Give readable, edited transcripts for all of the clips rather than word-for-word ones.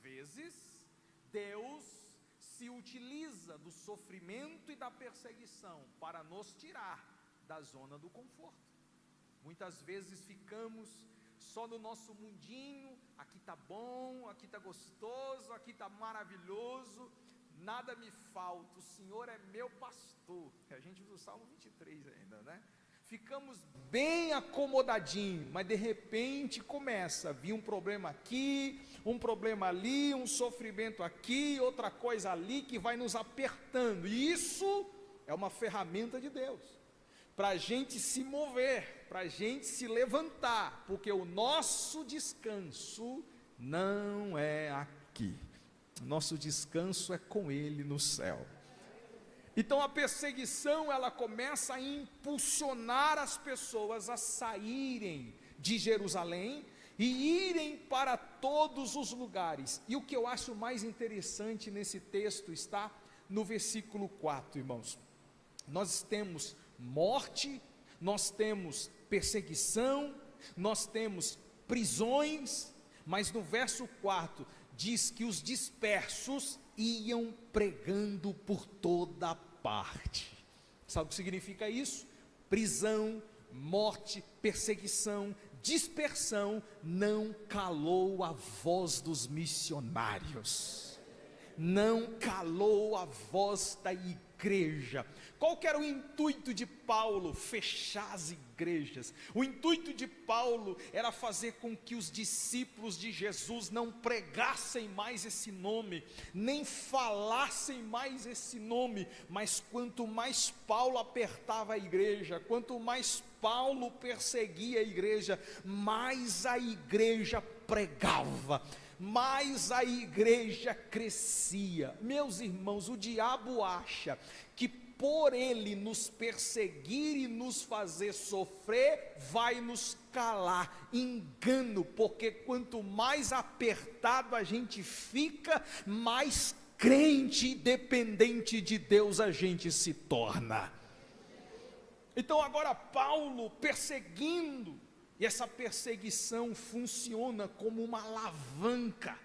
vezes, Deus se utiliza do sofrimento e da perseguição para nos tirar da zona do conforto. Muitas vezes ficamos só no nosso mundinho, aqui está bom, aqui está gostoso, aqui está maravilhoso, nada me falta, o Senhor é meu pastor. A gente usa o Salmo 23 ainda, né? Ficamos bem acomodadinho, mas de repente começa a vir um problema aqui, um problema ali, um sofrimento aqui, outra coisa ali, que vai nos apertando. E isso é uma ferramenta de Deus, para a gente se mover, para a gente se levantar, porque o nosso descanso não é aqui, nosso descanso é com Ele no céu. Então a perseguição, ela começa a impulsionar as pessoas a saírem de Jerusalém e irem para todos os lugares. E o que eu acho mais interessante nesse texto está no versículo 4, irmãos. Nós temos morte, nós temos perseguição, nós temos prisões, mas no verso 4 diz que os dispersos iam pregando por toda parte. Sabe o que significa isso? Prisão, morte, perseguição, dispersão, não calou a voz dos missionários, não calou a voz da igreja. Qual que era o intuito de Paulo? Fechar as igrejas. O intuito de Paulo era fazer com que os discípulos de Jesus não pregassem mais esse nome, nem falassem mais esse nome, mas quanto mais Paulo apertava a igreja, quanto mais Paulo perseguia a igreja, mais a igreja pregava, mais a igreja crescia. Meus irmãos, o diabo acha que por ele nos perseguir e nos fazer sofrer, vai nos calar. Engano, porque quanto mais apertado a gente fica, mais crente e dependente de Deus a gente se torna. Então agora Paulo perseguindo, e essa perseguição funciona como uma alavanca,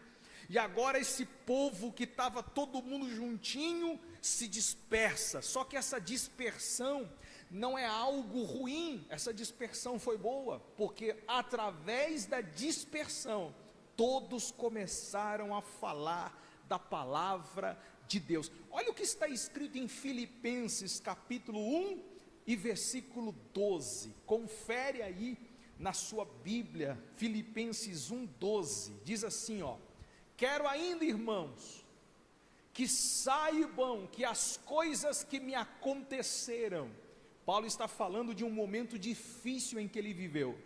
e agora esse povo que estava todo mundo juntinho, se dispersa. Só que essa dispersão não é algo ruim, essa dispersão foi boa, porque através da dispersão, todos começaram a falar da palavra de Deus. Olha o que está escrito em Filipenses capítulo 1 e versículo 12, confere aí na sua Bíblia, Filipenses 1:12, diz assim, ó: quero ainda, irmãos, que saibam que as coisas que me aconteceram, Paulo está falando de um momento difícil em que ele viveu,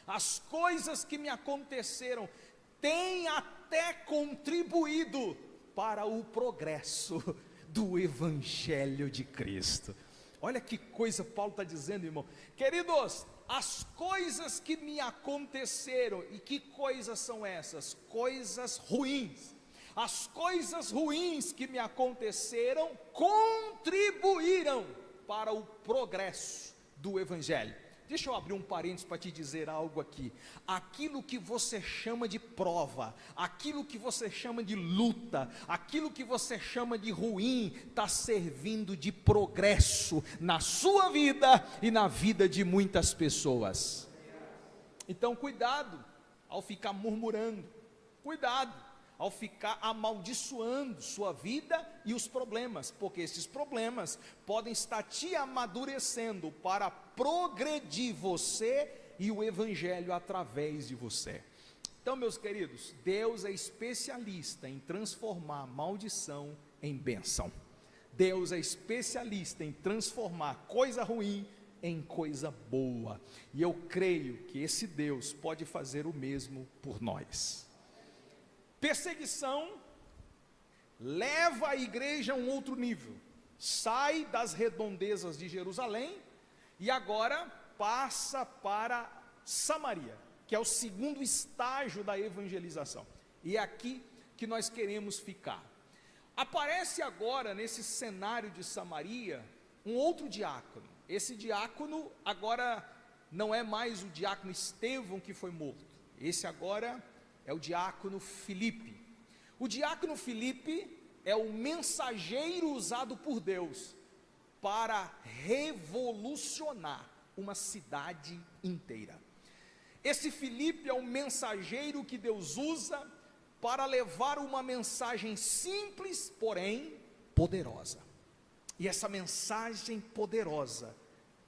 as coisas que me aconteceram, têm até contribuído para o progresso do Evangelho de Cristo. Olha que coisa Paulo está dizendo, irmão. Queridos, as coisas que me aconteceram, e que coisas são essas? Coisas ruins. As coisas ruins que me aconteceram contribuíram para o progresso do Evangelho. Deixa eu abrir um parênteses para te dizer algo aqui. Aquilo que você chama de prova, aquilo que você chama de luta, aquilo que você chama de ruim, está servindo de progresso na sua vida e na vida de muitas pessoas. Então cuidado ao ficar murmurando, cuidado ao ficar amaldiçoando sua vida e os problemas, porque esses problemas podem estar te amadurecendo para progredir você e o Evangelho através de você. Então, meus queridos, Deus é especialista em transformar maldição em bênção. Deus é especialista em transformar coisa ruim em coisa boa, e eu creio que esse Deus pode fazer o mesmo por nós. Perseguição leva a igreja a um outro nível, sai das redondezas de Jerusalém e agora passa para Samaria, que é o segundo estágio da evangelização, e é aqui que nós queremos ficar. Aparece agora nesse cenário de Samaria um outro diácono. Esse diácono agora não é mais o diácono Estevão que foi morto, esse agora é o diácono Filipe. O diácono Filipe é o mensageiro usado por Deus para revolucionar uma cidade inteira. Esse Filipe é um mensageiro que Deus usa para levar uma mensagem simples, porém poderosa. E essa mensagem poderosa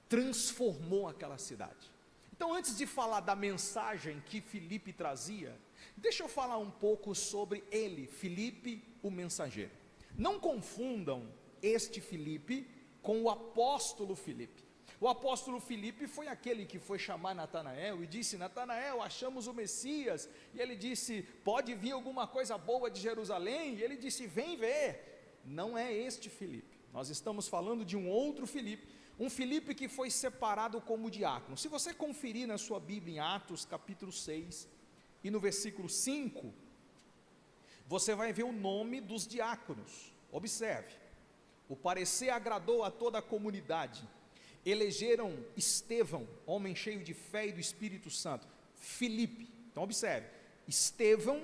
transformou aquela cidade. Então, antes de falar da mensagem que Filipe trazia, deixa eu falar um pouco sobre ele, Filipe, o mensageiro. Não confundam este Filipe com o apóstolo Filipe. O apóstolo Filipe foi aquele que foi chamar Natanael e disse: Natanael, achamos o Messias. E ele disse: pode vir alguma coisa boa de Jerusalém? E ele disse: vem ver. Não é este Filipe. Nós estamos falando de um outro Filipe, um Filipe que foi separado como diácono. Se você conferir na sua Bíblia em Atos capítulo 6 e no versículo 5, você vai ver o nome dos diáconos. Observe: o parecer agradou a toda a comunidade. Elegeram Estevão, homem cheio de fé e do Espírito Santo. Filipe, então observe, Estevão,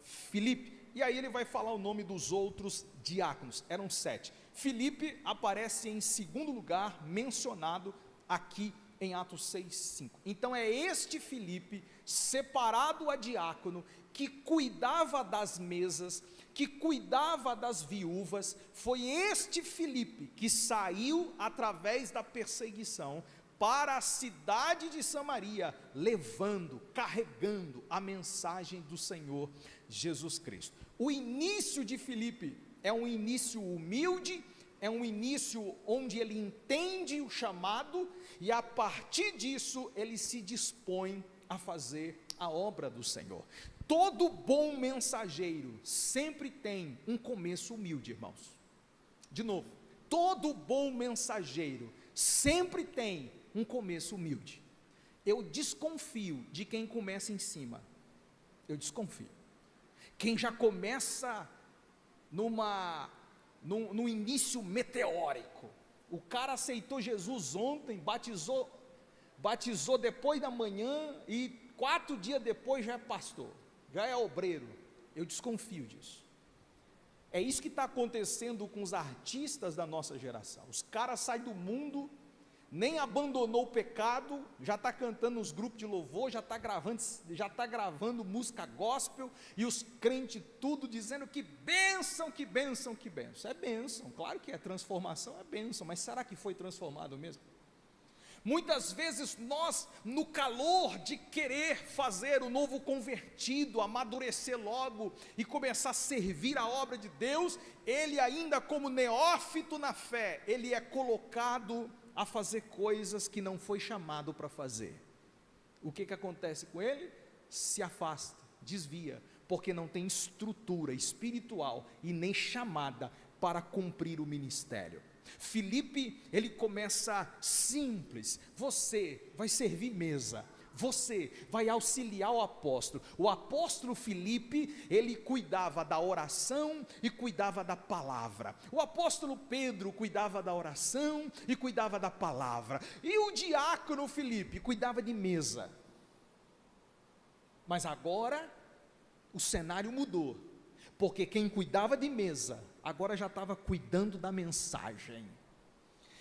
Filipe, e aí ele vai falar o nome dos outros diáconos, eram 7. Filipe aparece em segundo lugar, mencionado aqui em Atos 6:5. Então é este Filipe, separado a diácono, que cuidava das mesas, que cuidava das viúvas. Foi este Filipe que saiu através da perseguição para a cidade de Samaria, levando, carregando a mensagem do Senhor Jesus Cristo. O início de Filipe é um início humilde, é um início onde ele entende o chamado, e a partir disso ele se dispõe a fazer a obra do Senhor. Todo bom mensageiro sempre tem um começo humilde, irmãos. De novo, todo bom mensageiro sempre tem um começo humilde. Eu desconfio de quem começa em cima. Eu desconfio. Quem já começa no início meteórico. O cara aceitou Jesus ontem, batizou depois da manhã e 4 dias depois já é pastor, já é obreiro. Eu desconfio disso. É isso que está acontecendo com os artistas da nossa geração. Os caras saem do mundo, nem abandonou o pecado, já está cantando nos grupos de louvor, já está gravando música gospel, e os crentes tudo dizendo que bênção, que bênção, que bênção. É bênção, claro que é transformação, é bênção, mas será que foi transformado mesmo? Muitas vezes nós, no calor de querer fazer o novo convertido, amadurecer logo e começar a servir a obra de Deus, ele ainda como neófito na fé, ele é colocado a fazer coisas que não foi chamado para fazer. O que acontece com ele? Se afasta, desvia, porque não tem estrutura espiritual e nem chamada para cumprir o ministério. Filipe, ele começa simples: você vai servir mesa, você vai auxiliar o apóstolo Filipe, ele cuidava da oração e cuidava da palavra. O apóstolo Pedro cuidava da oração e cuidava da palavra, e o diácono Filipe cuidava de mesa. Mas agora o cenário mudou, porque quem cuidava de mesa agora já estava cuidando da mensagem.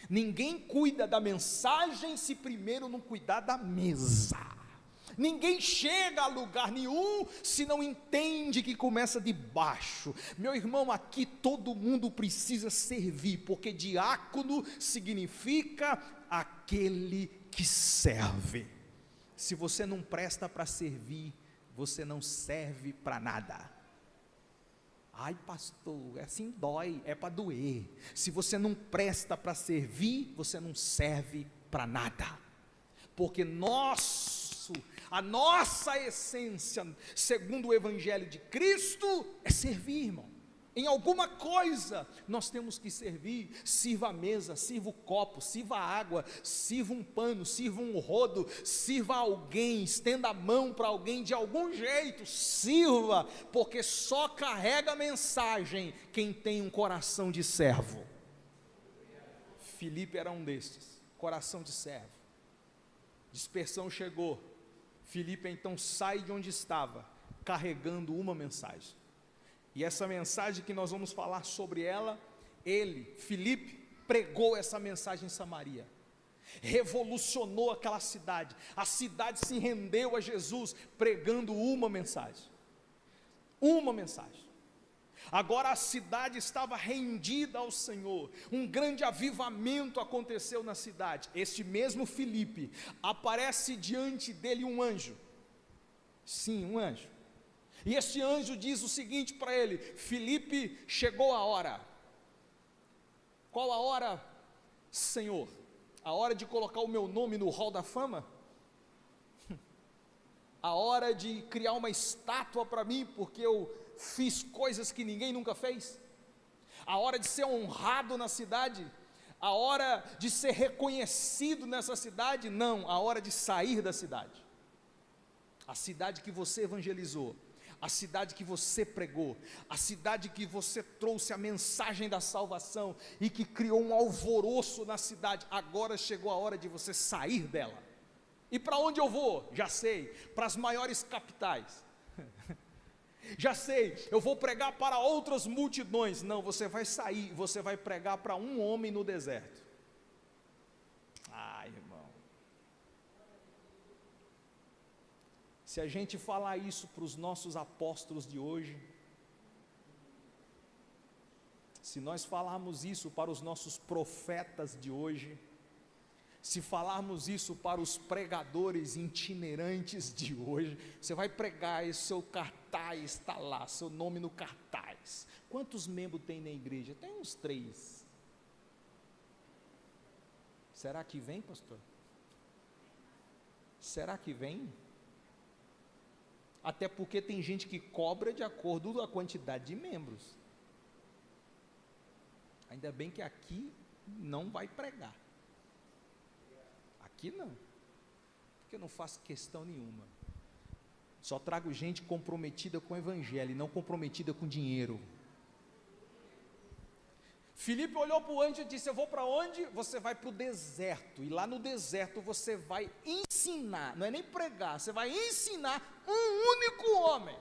Ninguém cuida da mensagem se primeiro não cuidar da mesa. Ninguém chega a lugar nenhum se não entende que começa de baixo. Meu irmão, aqui todo mundo precisa servir, porque diácono significa aquele que serve. Se você não presta para servir, você não serve para nada. Ai pastor, assim dói, é para doer. Se você não presta para servir, você não serve para nada. Porque a nossa essência, segundo o Evangelho de Cristo, é servir, irmão. Em alguma coisa nós temos que servir. Sirva a mesa, sirva o copo, sirva a água, sirva um pano, sirva um rodo, sirva alguém, estenda a mão para alguém de algum jeito, sirva, porque só carrega a mensagem quem tem um coração de servo. Filipe era um destes, coração de servo. Dispersão chegou, Filipe então sai de onde estava, carregando uma mensagem. E essa mensagem que nós vamos falar sobre ela, Filipe, pregou essa mensagem em Samaria, revolucionou aquela cidade, a cidade se rendeu a Jesus, pregando uma mensagem, agora a cidade estava rendida ao Senhor, um grande avivamento aconteceu na cidade. Este mesmo Filipe, aparece diante dele um anjo, sim, um anjo, e este anjo diz o seguinte para ele: Filipe, chegou a hora. Qual a hora, Senhor? A hora de colocar o meu nome no hall da fama? A hora de criar uma estátua para mim, porque eu fiz coisas que ninguém nunca fez? A hora de ser honrado na cidade? A hora de ser reconhecido nessa cidade? Não, a hora de sair da cidade. A cidade que você evangelizou, a cidade que você pregou, a cidade que você trouxe a mensagem da salvação e que criou um alvoroço na cidade, agora chegou a hora de você sair dela. E para onde eu vou? Já sei, para as maiores capitais. Já sei, eu vou pregar para outras multidões. Não, você vai sair, você vai pregar para um homem no deserto. Ai, irmão. Se a gente falar isso para os nossos apóstolos de hoje, se nós falarmos isso para os nossos profetas de hoje, se falarmos isso para os pregadores itinerantes de hoje, você vai pregar e seu cartaz está lá, seu nome no cartaz. Quantos membros tem na igreja? Tem uns 3. Será que vem, pastor? Será que vem? Até porque tem gente que cobra de acordo com a quantidade de membros. Ainda bem que aqui não vai pregar. Aqui não, porque eu não faço questão nenhuma. Só trago gente comprometida com o evangelho e não comprometida com dinheiro. Filipe olhou para o anjo e disse: eu vou para onde? Você vai para o deserto, e lá no deserto você vai ensinar, não é nem pregar, você vai ensinar um único homem.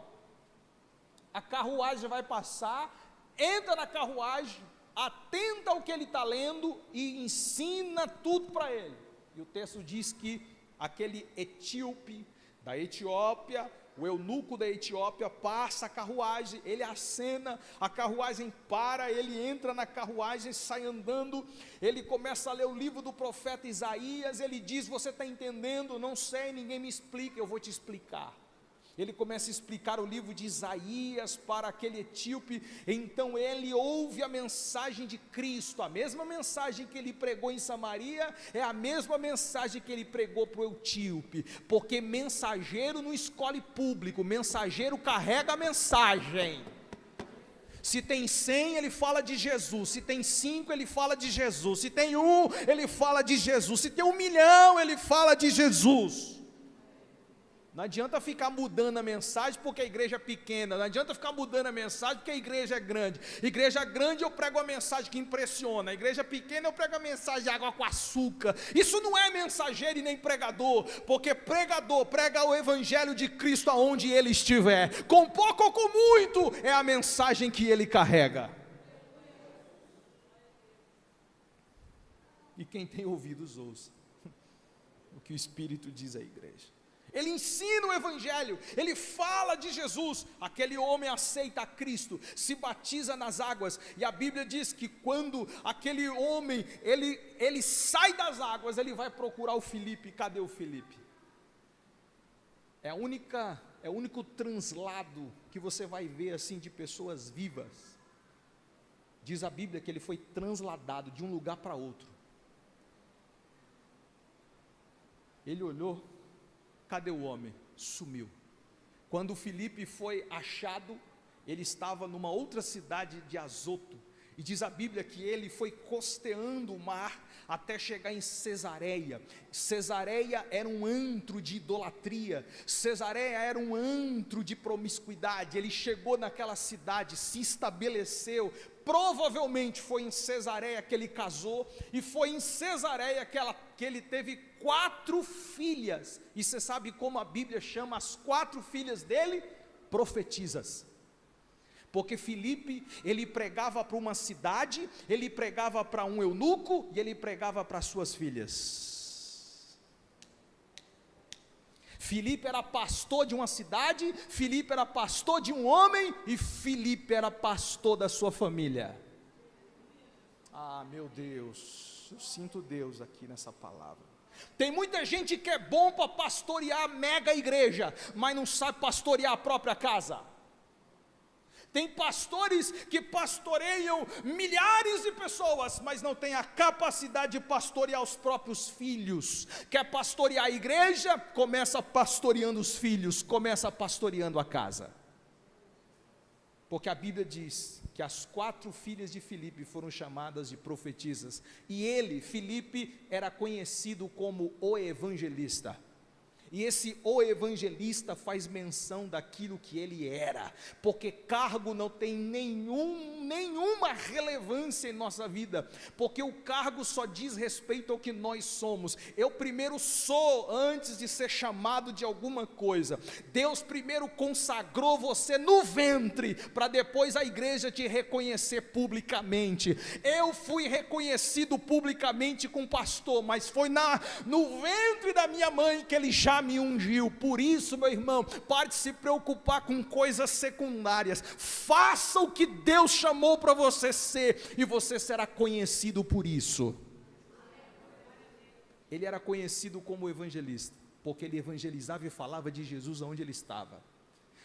A carruagem vai passar, entra na carruagem, atenta ao que ele está lendo e ensina tudo para ele. E o texto diz que aquele etíope da Etiópia, o eunuco da Etiópia, passa a carruagem, ele acena, a carruagem para, ele entra na carruagem, sai andando, ele começa a ler o livro do profeta Isaías, ele diz: você está entendendo? Não sei, ninguém me explica, eu vou te explicar. Ele começa a explicar o livro de Isaías para aquele etíope. Então ele ouve a mensagem de Cristo, a mesma mensagem que ele pregou em Samaria, é a mesma mensagem que ele pregou para o etíope, porque mensageiro não escolhe público, mensageiro carrega a mensagem. Se tem 100, ele fala de Jesus. Se tem 5, ele fala de Jesus. Se tem 1, ele fala de Jesus. Se tem 1 milhão, ele fala de Jesus. Não adianta ficar mudando a mensagem porque a igreja é pequena, não adianta ficar mudando a mensagem porque a igreja é grande. Igreja grande eu prego a mensagem que impressiona, a igreja pequena eu prego a mensagem de água com açúcar. Isso não é mensageiro e nem pregador, porque pregador prega o evangelho de Cristo aonde ele estiver, com pouco ou com muito, é a mensagem que ele carrega. E quem tem ouvidos ouça o que o Espírito diz à igreja. Ele ensina o evangelho, ele fala de Jesus. Aquele homem aceita a Cristo, se batiza nas águas, e a Bíblia diz que quando aquele homem, ele sai das águas, ele vai procurar o Filipe. Cadê o Filipe? É o único translado que você vai ver assim de pessoas vivas. Diz a Bíblia que ele foi transladado de um lugar para outro. Ele olhou, cadê o homem? Sumiu. Quando Filipe foi achado, ele estava numa outra cidade de Azoto, e diz a Bíblia que ele foi costeando o mar até chegar em Cesareia. Cesareia era um antro de idolatria, Cesareia era um antro de promiscuidade. Ele chegou naquela cidade, se estabeleceu, provavelmente foi em Cesareia que ele casou, e foi em Cesareia que ele teve 4 filhas, e você sabe como a Bíblia chama as 4 filhas dele? profetizas. Porque Filipe, ele pregava para uma cidade, ele pregava para um eunuco e ele pregava para suas filhas. Filipe era pastor de uma cidade, Filipe era pastor de um homem e Filipe era pastor da sua família. Ah, meu Deus, eu sinto Deus aqui nessa palavra. Tem muita gente que é bom para pastorear a mega igreja, mas não sabe pastorear a própria casa. Tem pastores que pastoreiam milhares de pessoas, mas não tem a capacidade de pastorear os próprios filhos. Quer pastorear a igreja? Começa pastoreando os filhos, começa pastoreando a casa. Porque a Bíblia diz que as 4 filhas de Filipe foram chamadas de profetisas, e ele, Filipe, era conhecido como o evangelista. E esse o evangelista faz menção daquilo que ele era, porque cargo não tem nenhuma relevância em nossa vida, porque o cargo só diz respeito ao que nós somos. Eu primeiro sou antes de ser chamado de alguma coisa. Deus primeiro consagrou você no ventre, para depois a igreja te reconhecer publicamente. Eu fui reconhecido publicamente com pastor, mas foi no ventre da minha mãe que ele já me ungiu. Por isso, meu irmão, pare de se preocupar com coisas secundárias, faça o que Deus chamou para você ser, e você será conhecido por isso. Ele era conhecido como evangelista, porque ele evangelizava e falava de Jesus aonde ele estava.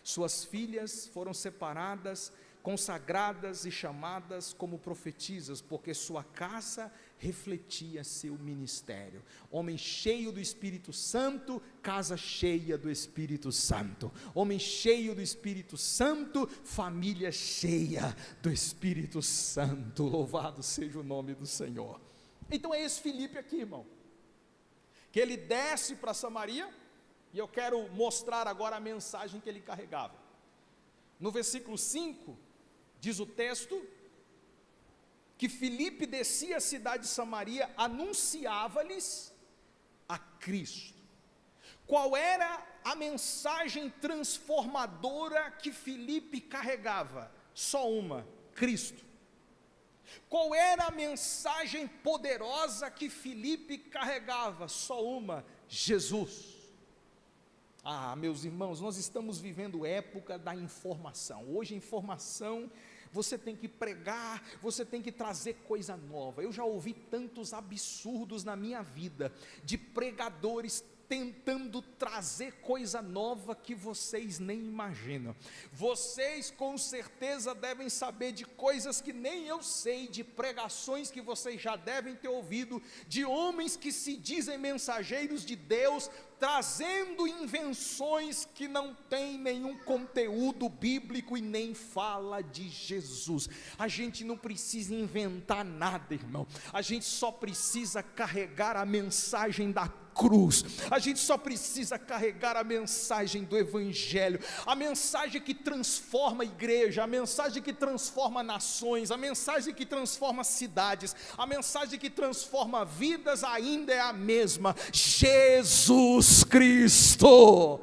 Suas filhas foram separadas, consagradas e chamadas como profetisas, porque sua casa refletia seu ministério. Homem cheio do Espírito Santo, casa cheia do Espírito Santo. Homem cheio do Espírito Santo, família cheia do Espírito Santo. Louvado seja o nome do Senhor. Então é esse Filipe aqui, irmão, que ele desce para Samaria, e eu quero mostrar agora a mensagem que ele carregava. No versículo 5, diz o texto, que Filipe descia a cidade de Samaria, anunciava-lhes a Cristo. Qual era a mensagem transformadora que Filipe carregava? Só uma: Cristo. Qual era a mensagem poderosa que Filipe carregava? Só uma: Jesus. Ah, meus irmãos, nós estamos vivendo época da informação. Hoje a informação, você tem que pregar, você tem que trazer coisa nova. Eu já ouvi tantos absurdos na minha vida, de pregadores tentando trazer coisa nova que vocês nem imaginam. Vocês com certeza devem saber de coisas que nem eu sei, de pregações que vocês já devem ter ouvido, de homens que se dizem mensageiros de Deus, trazendo invenções que não tem nenhum conteúdo bíblico e nem fala de Jesus. A gente não precisa inventar nada, irmão. A gente só precisa carregar a mensagem da cruz. A gente só precisa carregar a mensagem do Evangelho, a mensagem que transforma a igreja, a mensagem que transforma nações, a mensagem que transforma cidades, a mensagem que transforma vidas ainda é a mesma: Jesus Cristo.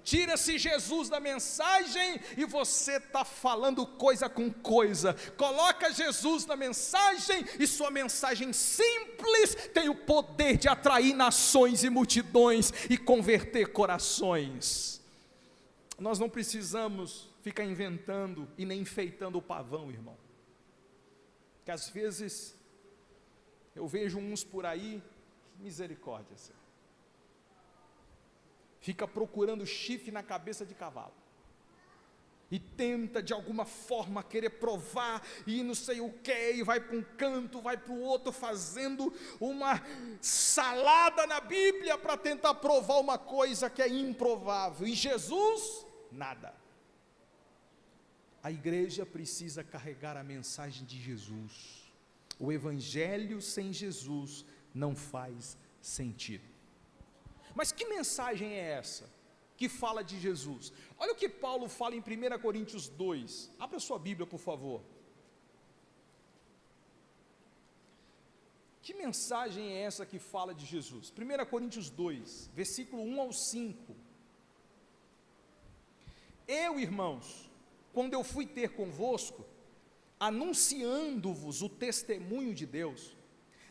Tira-se Jesus da mensagem e você está falando coisa com coisa. Coloca Jesus na mensagem e sua mensagem simples tem o poder de atrair nações e multidões e converter corações. Nós não precisamos ficar inventando e nem enfeitando o pavão, irmão. Que às vezes eu vejo uns por aí, misericórdia, Senhor, fica procurando chifre na cabeça de cavalo, e tenta de alguma forma querer provar, e não sei o que, e vai para um canto, vai para o outro, fazendo uma salada na Bíblia, para tentar provar uma coisa que é improvável, e Jesus, nada. A igreja precisa carregar a mensagem de Jesus. O Evangelho sem Jesus não faz sentido. Mas que mensagem é essa que fala de Jesus? Olha o que Paulo fala em 1 Coríntios 2, abra sua Bíblia por favor. Que mensagem é essa que fala de Jesus? 1 Coríntios 2, versículo 1 ao 5. Eu, irmãos, quando eu fui ter convosco, anunciando-vos o testemunho de Deus,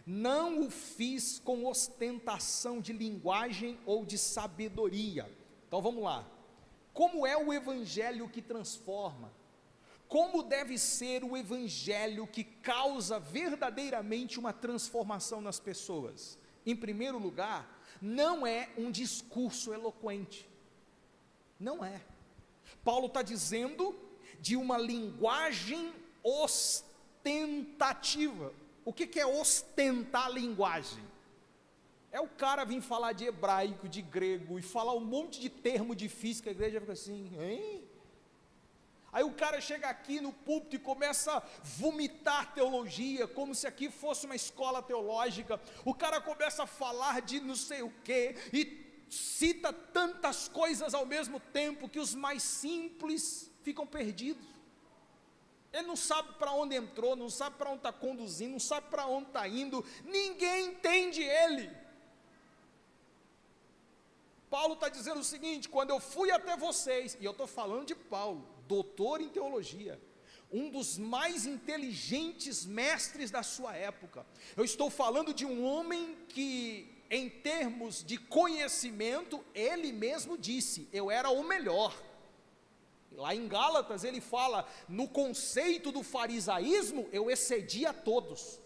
não o fiz com ostentação de linguagem ou de sabedoria. Então vamos lá. Como é o evangelho que transforma? Como deve ser o evangelho que causa verdadeiramente uma transformação nas pessoas? Em primeiro lugar, não é um discurso eloquente. Não é. Paulo está dizendo de uma linguagem ostentativa. O que é ostentar a linguagem? É o cara vir falar de hebraico, de grego, e falar um monte de termo difícil, que a igreja fica assim, hein? Aí o cara chega aqui no púlpito e começa a vomitar teologia, como se aqui fosse uma escola teológica. O cara começa a falar de não sei o que, e cita tantas coisas ao mesmo tempo, que os mais simples ficam perdidos. Ele não sabe para onde entrou, não sabe para onde está conduzindo, não sabe para onde está indo, ninguém entende ele. Paulo está dizendo o seguinte: quando eu fui até vocês, e eu estou falando de Paulo, doutor em teologia, um dos mais inteligentes mestres da sua época, eu estou falando de um homem que, em termos de conhecimento, ele mesmo disse, eu era o melhor. Lá em Gálatas ele fala, no conceito do farisaísmo, eu excedia a todos.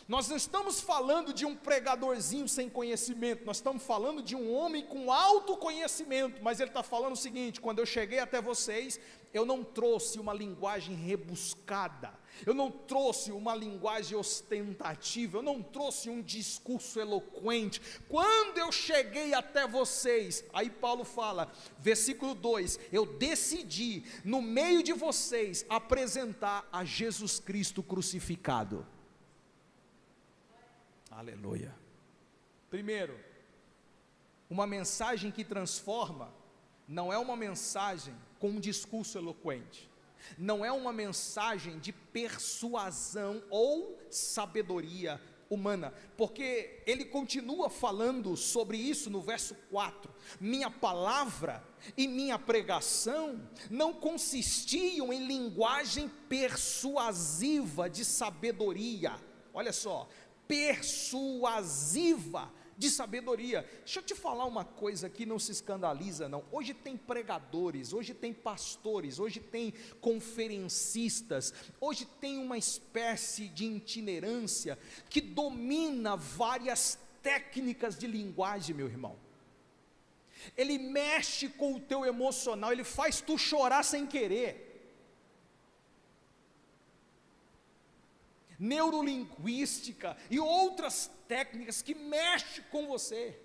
Nós não estamos falando de um pregadorzinho sem conhecimento, nós estamos falando de um homem com alto conhecimento, mas ele está falando o seguinte: quando eu cheguei até vocês, eu não trouxe uma linguagem rebuscada, eu não trouxe uma linguagem ostentativa, eu não trouxe um discurso eloquente. Quando eu cheguei até vocês, aí Paulo fala, versículo 2, eu decidi, no meio de vocês, apresentar a Jesus Cristo crucificado. Aleluia. Primeiro, uma mensagem que transforma, não é uma mensagem com um discurso eloquente, não é uma mensagem de persuasão ou sabedoria humana, porque ele continua falando sobre isso no verso 4, minha palavra e minha pregação não consistiam em linguagem persuasiva de sabedoria, olha só, persuasiva de sabedoria. Deixa eu te falar uma coisa aqui, não se escandaliza não, hoje tem pregadores, hoje tem pastores, hoje tem conferencistas, hoje tem uma espécie de itinerância, que domina várias técnicas de linguagem, meu irmão. Ele mexe com o teu emocional, ele faz tu chorar sem querer. Neurolinguística e outras técnicas que mexem com você.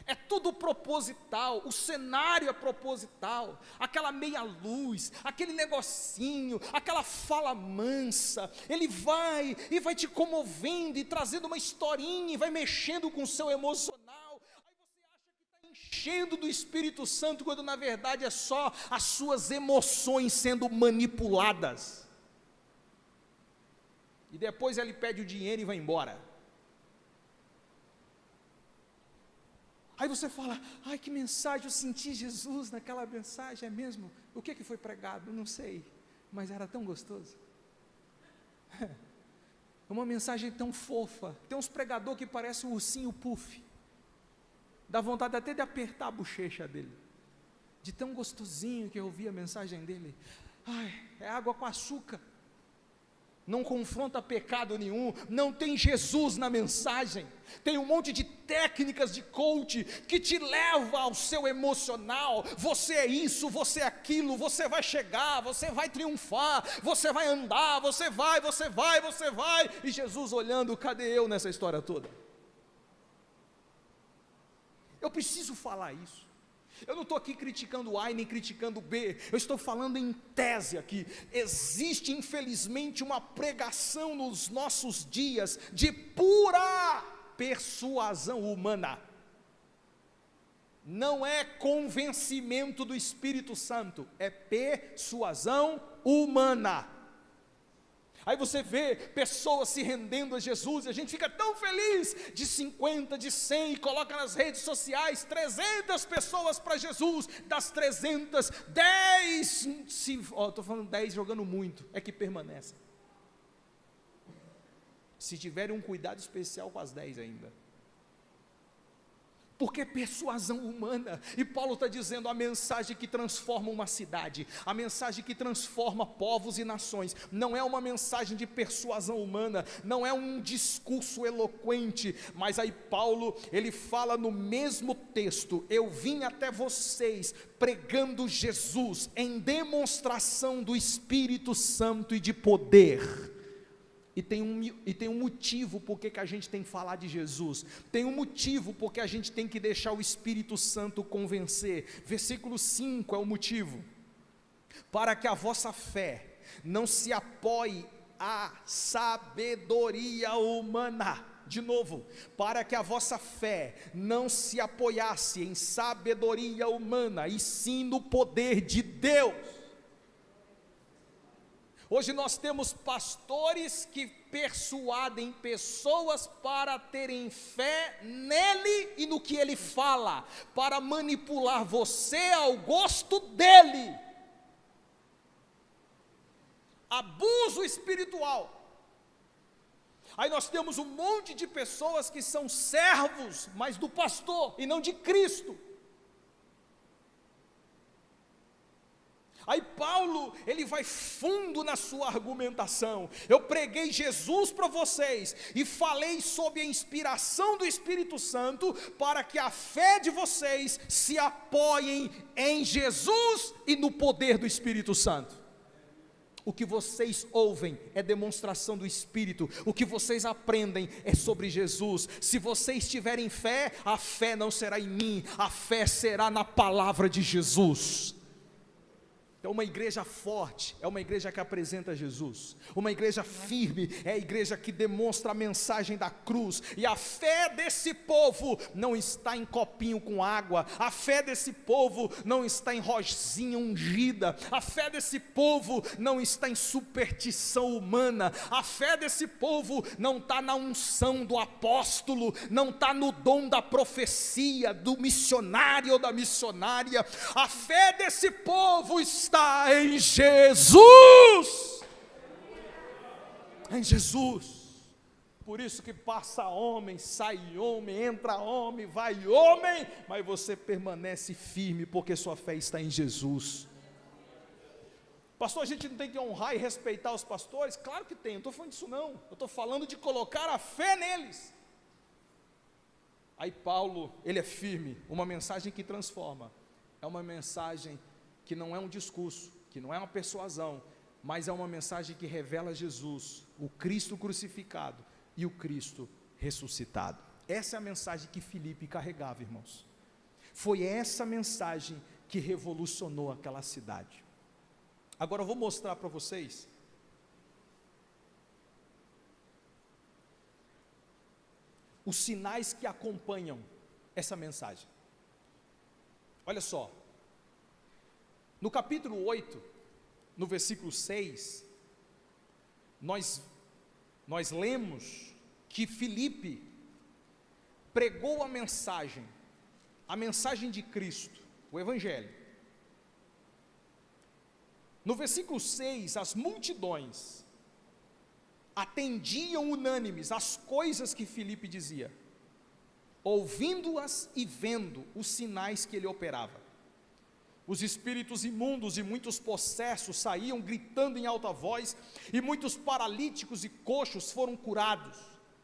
É tudo proposital, o cenário é proposital, aquela meia luz, aquele negocinho, aquela fala mansa, ele vai e vai te comovendo e trazendo uma historinha e vai mexendo com o seu emocional. Aí você acha que está enchendo do Espírito Santo, quando na verdade é só as suas emoções sendo manipuladas. E depois ele pede o dinheiro e vai embora. Aí você fala, ai que mensagem, eu senti Jesus naquela mensagem, é mesmo? O que foi pregado? Não sei, mas era tão gostoso. É uma mensagem tão fofa. Tem uns pregadores que parecem um ursinho puff, dá vontade até de apertar a bochecha dele, de tão gostosinho que eu ouvi a mensagem dele. Ai, é água com açúcar, não confronta pecado nenhum, não tem Jesus na mensagem, tem um monte de técnicas de coach, que te leva ao seu emocional, você é isso, você é aquilo, você vai chegar, você vai triunfar, você vai andar, você vai, e Jesus olhando, cadê eu nessa história toda? Eu preciso falar isso. Eu não estou aqui criticando A e nem criticando B, eu estou falando em tese aqui. Existe infelizmente uma pregação nos nossos dias de pura persuasão humana. Não é convencimento do Espírito Santo, é persuasão humana. Aí você vê pessoas se rendendo a Jesus, e a gente fica tão feliz, de 50, de 100, e coloca nas redes sociais, 300 pessoas para Jesus, das 300, 10, estou falando 10 jogando muito, é que permanecem. Se tiverem um cuidado especial com as 10 ainda. Porque é persuasão humana, e Paulo está dizendo, a mensagem que transforma uma cidade, a mensagem que transforma povos e nações, não é uma mensagem de persuasão humana, não é um discurso eloquente, mas aí Paulo, ele fala no mesmo texto, eu vim até vocês pregando Jesus, em demonstração do Espírito Santo e de poder. E tem um motivo porque que a gente tem que falar de Jesus, tem um motivo porque a gente tem que deixar o Espírito Santo convencer. Versículo 5 é o motivo: para que a vossa fé não se apoie à sabedoria humana. De novo, para que a vossa fé não se apoiasse em sabedoria humana, e sim no poder de Deus. Hoje nós temos pastores que persuadem pessoas para terem fé nele e no que ele fala, para manipular você ao gosto dele. Abuso espiritual. Aí nós temos um monte de pessoas que são servos, mas do pastor e não de Cristo. Aí Paulo, ele vai fundo na sua argumentação. Eu preguei Jesus para vocês e falei sobre a inspiração do Espírito Santo para que a fé de vocês se apoiem em Jesus e no poder do Espírito Santo. O que vocês ouvem é demonstração do Espírito, o que vocês aprendem é sobre Jesus. Se vocês tiverem fé, a fé não será em mim, a fé será na palavra de Jesus. Então uma igreja forte é uma igreja que apresenta Jesus, uma igreja firme é a igreja que demonstra a mensagem da cruz, e a fé desse povo não está em copinho com água, a fé desse povo não está em rosinha ungida, a fé desse povo não está em superstição humana, a fé desse povo não está na unção do apóstolo, não está no dom da profecia, do missionário ou da missionária, a fé desse povo está em Jesus, em Jesus. Por isso que passa homem, sai homem, entra homem, vai homem, mas você permanece firme, porque sua fé está em Jesus. Pastor, a gente não tem que honrar e respeitar os pastores? Claro que tem, eu não estou falando disso não, eu estou falando de colocar a fé neles. Aí Paulo, ele é firme, uma mensagem que transforma, é uma mensagem que não é um discurso, que não é uma persuasão, mas é uma mensagem que revela Jesus, o Cristo crucificado e o Cristo ressuscitado. Essa é a mensagem que Filipe carregava, irmãos. Foi essa mensagem que revolucionou aquela cidade. Agora eu vou mostrar para vocês os sinais que acompanham essa mensagem. Olha só, no capítulo 8, no versículo 6, nós lemos que Filipe pregou a mensagem de Cristo, o Evangelho. No versículo 6, as multidões atendiam unânimes às coisas que Filipe dizia, ouvindo-as e vendo os sinais que ele operava. Os espíritos imundos e muitos possessos saíam gritando em alta voz, e muitos paralíticos e coxos foram curados,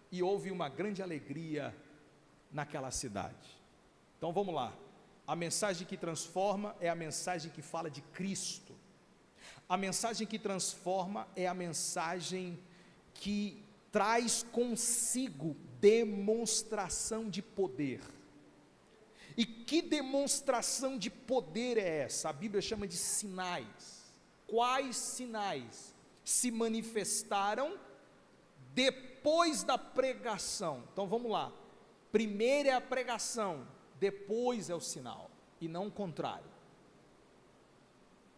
e houve uma grande alegria naquela cidade. Então vamos lá, a mensagem que transforma é a mensagem que fala de Cristo, a mensagem que transforma é a mensagem que traz consigo demonstração de poder. E que demonstração de poder é essa? A Bíblia chama de sinais. Quais sinais se manifestaram depois da pregação? Então vamos lá, primeiro é a pregação, depois é o sinal, e não o contrário.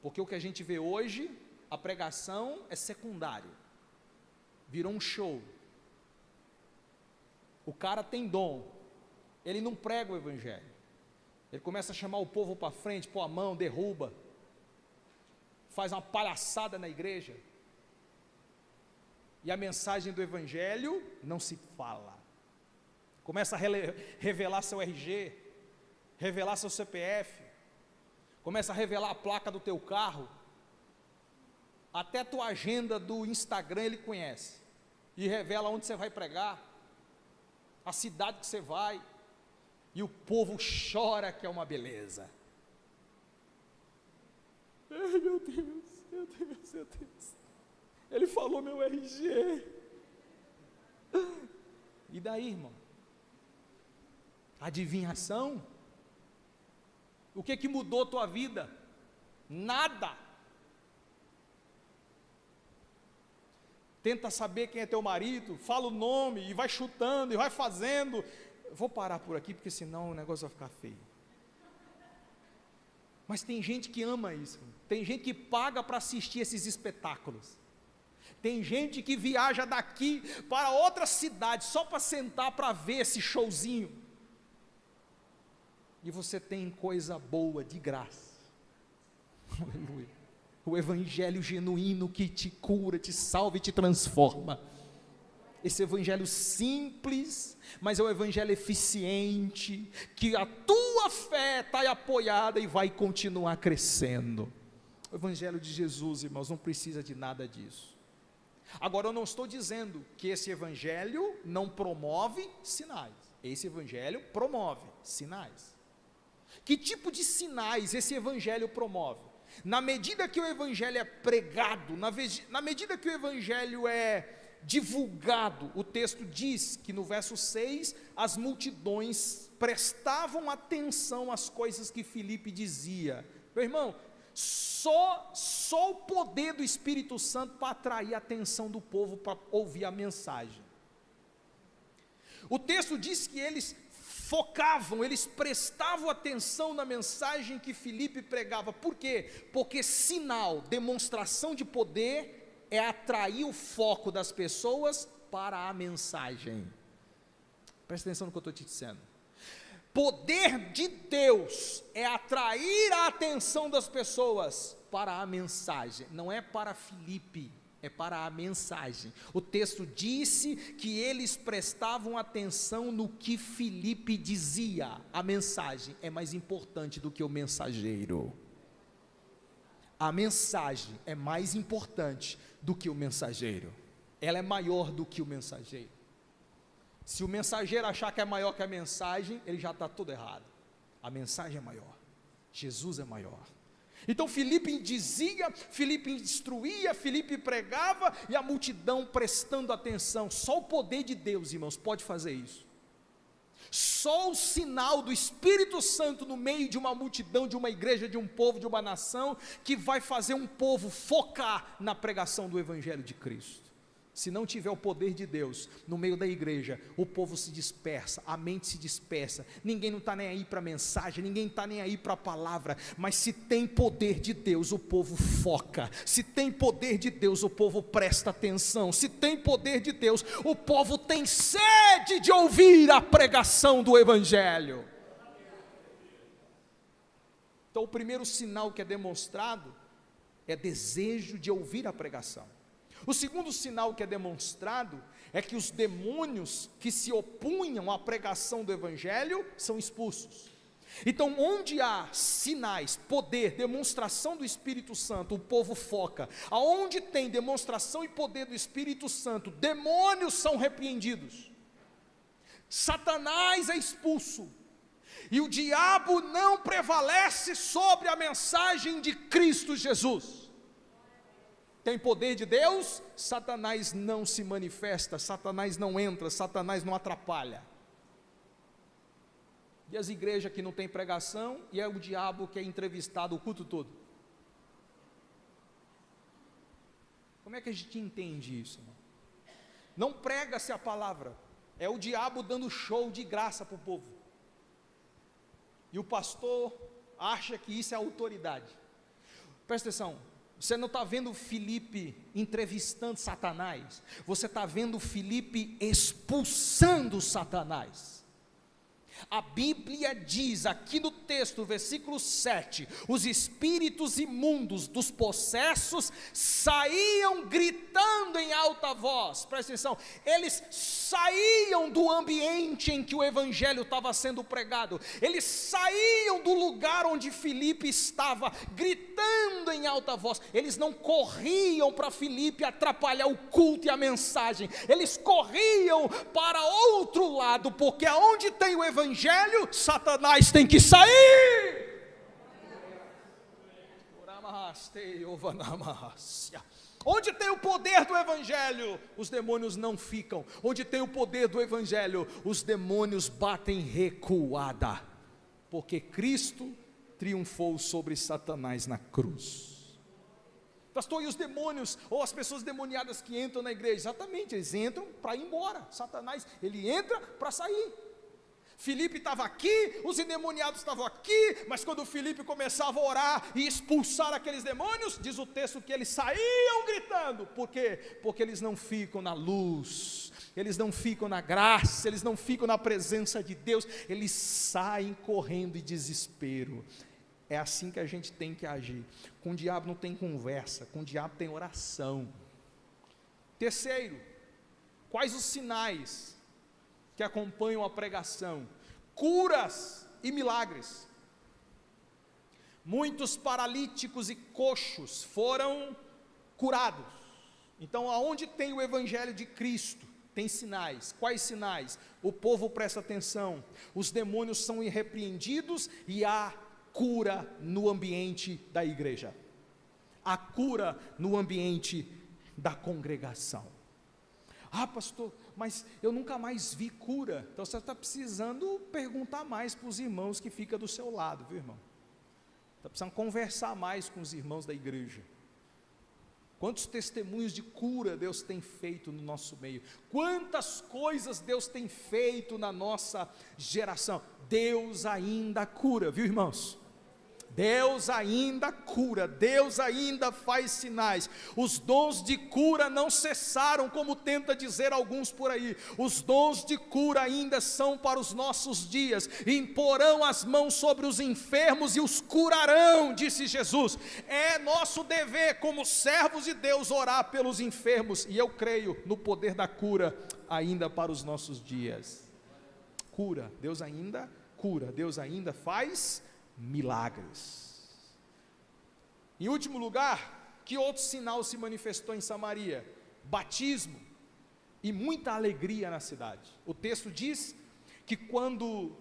Porque o que a gente vê hoje, a pregação é secundário, virou um show. O cara tem dom, ele não prega o evangelho, ele começa a chamar o povo para frente, pôr a mão, derruba, faz uma palhaçada na igreja, e a mensagem do evangelho não se fala. Começa a revelar seu RG, revelar seu CPF, começa a revelar a placa do teu carro, até a tua agenda do Instagram ele conhece, e revela onde você vai pregar, a cidade que você vai, e o povo chora que é uma beleza. Ai meu Deus, meu Deus, meu Deus, ele falou meu RG, e daí, irmão? Adivinhação? O que mudou tua vida? Nada. Tenta saber quem é teu marido, fala o nome, e vai chutando, e vai fazendo. Vou parar por aqui, porque senão o negócio vai ficar feio. Mas tem gente que ama isso, tem gente que paga para assistir esses espetáculos, tem gente que viaja daqui para outra cidade, só para sentar para ver esse showzinho, e você tem coisa boa de graça, aleluia. O evangelho genuíno que te cura, te salva e te transforma. Esse evangelho simples, mas é um evangelho eficiente, que a tua fé está apoiada e vai continuar crescendo. O evangelho de Jesus, irmãos, não precisa de nada disso. Agora, eu não estou dizendo que esse evangelho não promove sinais. Esse evangelho promove sinais. Que tipo de sinais esse evangelho promove? Na medida que o evangelho é pregado, na medida que o evangelho é divulgado, o texto diz que no verso 6, as multidões prestavam atenção às coisas que Filipe dizia. Meu irmão, só o poder do Espírito Santo para atrair a atenção do povo para ouvir a mensagem. O texto diz que eles focavam, eles prestavam atenção na mensagem que Filipe pregava. Por quê? Porque sinal, demonstração de poder é atrair o foco das pessoas para a mensagem. Presta atenção no que eu estou te dizendo. Poder de Deus é atrair a atenção das pessoas para a mensagem, não é para Filipe, é para a mensagem. O texto disse que eles prestavam atenção no que Filipe dizia. A mensagem é mais importante do que o mensageiro. A mensagem é mais importante do que o mensageiro. Ela é maior do que o mensageiro. Se o mensageiro achar que é maior que a mensagem, ele já está tudo errado. A mensagem é maior. Jesus é maior. Então Filipe dizia, Filipe instruía, Filipe pregava, e a multidão prestando atenção. Só o poder de Deus, irmãos, pode fazer isso. Só o sinal do Espírito Santo no meio de uma multidão, de uma igreja, de um povo, de uma nação, que vai fazer um povo focar na pregação do Evangelho de Cristo. Se não tiver o poder de Deus no meio da igreja, o povo se dispersa, a mente se dispersa, ninguém não está nem aí para a mensagem, ninguém está nem aí para a palavra. Mas se tem poder de Deus, o povo foca. Se tem poder de Deus, o povo presta atenção. Se tem poder de Deus, o povo tem sede de ouvir a pregação do Evangelho. Então o primeiro sinal que é demonstrado é desejo de ouvir a pregação. O segundo sinal que é demonstrado é que os demônios que se opunham à pregação do Evangelho são expulsos. Então, onde há sinais, poder, demonstração do Espírito Santo, o povo foca. Aonde tem demonstração e poder do Espírito Santo, demônios são repreendidos, Satanás é expulso, e o diabo não prevalece sobre a mensagem de Cristo Jesus. Tem poder de Deus, Satanás não se manifesta, Satanás não entra, Satanás não atrapalha. E as igrejas que não tem pregação, e é o diabo que é entrevistado o culto todo. Como é que a gente entende isso, irmão? Não prega-se a palavra, é o diabo dando show de graça para o povo. E o pastor acha que isso é autoridade. Presta atenção. Você não está vendo Filipe entrevistando Satanás, você está vendo Filipe expulsando Satanás. A Bíblia diz aqui no texto, versículo 7, os espíritos imundos dos possessos saíam gritando em alta voz. Presta atenção, eles saíam do ambiente em que o evangelho estava sendo pregado, eles saíam do lugar onde Filipe estava, gritando em alta voz. Eles não corriam para Filipe atrapalhar o culto e a mensagem, eles corriam para outro lado, porque aonde tem o evangelho, Satanás tem que sair. Onde tem o poder do evangelho, os demônios não ficam. Onde tem o poder do evangelho, os demônios batem recuada, porque Cristo triunfou sobre Satanás na cruz. Pastor, e os demônios, ou as pessoas demoniadas que entram na igreja? Exatamente, eles entram para ir embora. Satanás, ele entra para sair. Filipe estava aqui, os endemoniados estavam aqui, mas quando Filipe começava a orar e expulsar aqueles demônios, diz o texto que eles saíam gritando. Por quê? Porque eles não ficam na luz, eles não ficam na graça, eles não ficam na presença de Deus, eles saem correndo em desespero. É assim que a gente tem que agir. Com o diabo não tem conversa, com o diabo tem oração. Terceiro, quais os sinais que acompanham a pregação? Curas e milagres. Muitos paralíticos e coxos foram curados. Então, aonde tem o evangelho de Cristo, tem sinais. Quais sinais? O povo presta atenção, os demônios são irrepreendidos e há cura no ambiente da igreja, há cura no ambiente da congregação. Ah, pastor, mas eu nunca mais vi cura. Então você está precisando perguntar mais para os irmãos que ficam do seu lado, viu, irmão? Está precisando conversar mais com os irmãos da igreja. Quantos testemunhos de cura Deus tem feito no nosso meio, quantas coisas Deus tem feito na nossa geração. Deus ainda cura, viu, irmãos? Deus ainda cura, Deus ainda faz sinais. Os dons de cura não cessaram, como tenta dizer alguns por aí. Os dons de cura ainda são para os nossos dias. Imporão as mãos sobre os enfermos e os curarão, disse Jesus. É nosso dever como servos de Deus orar pelos enfermos, e eu creio no poder da cura ainda para os nossos dias. Cura, Deus ainda cura, Deus ainda faz milagres. Em último lugar, que outro sinal se manifestou em Samaria? Batismo e muita alegria na cidade. O texto diz que quando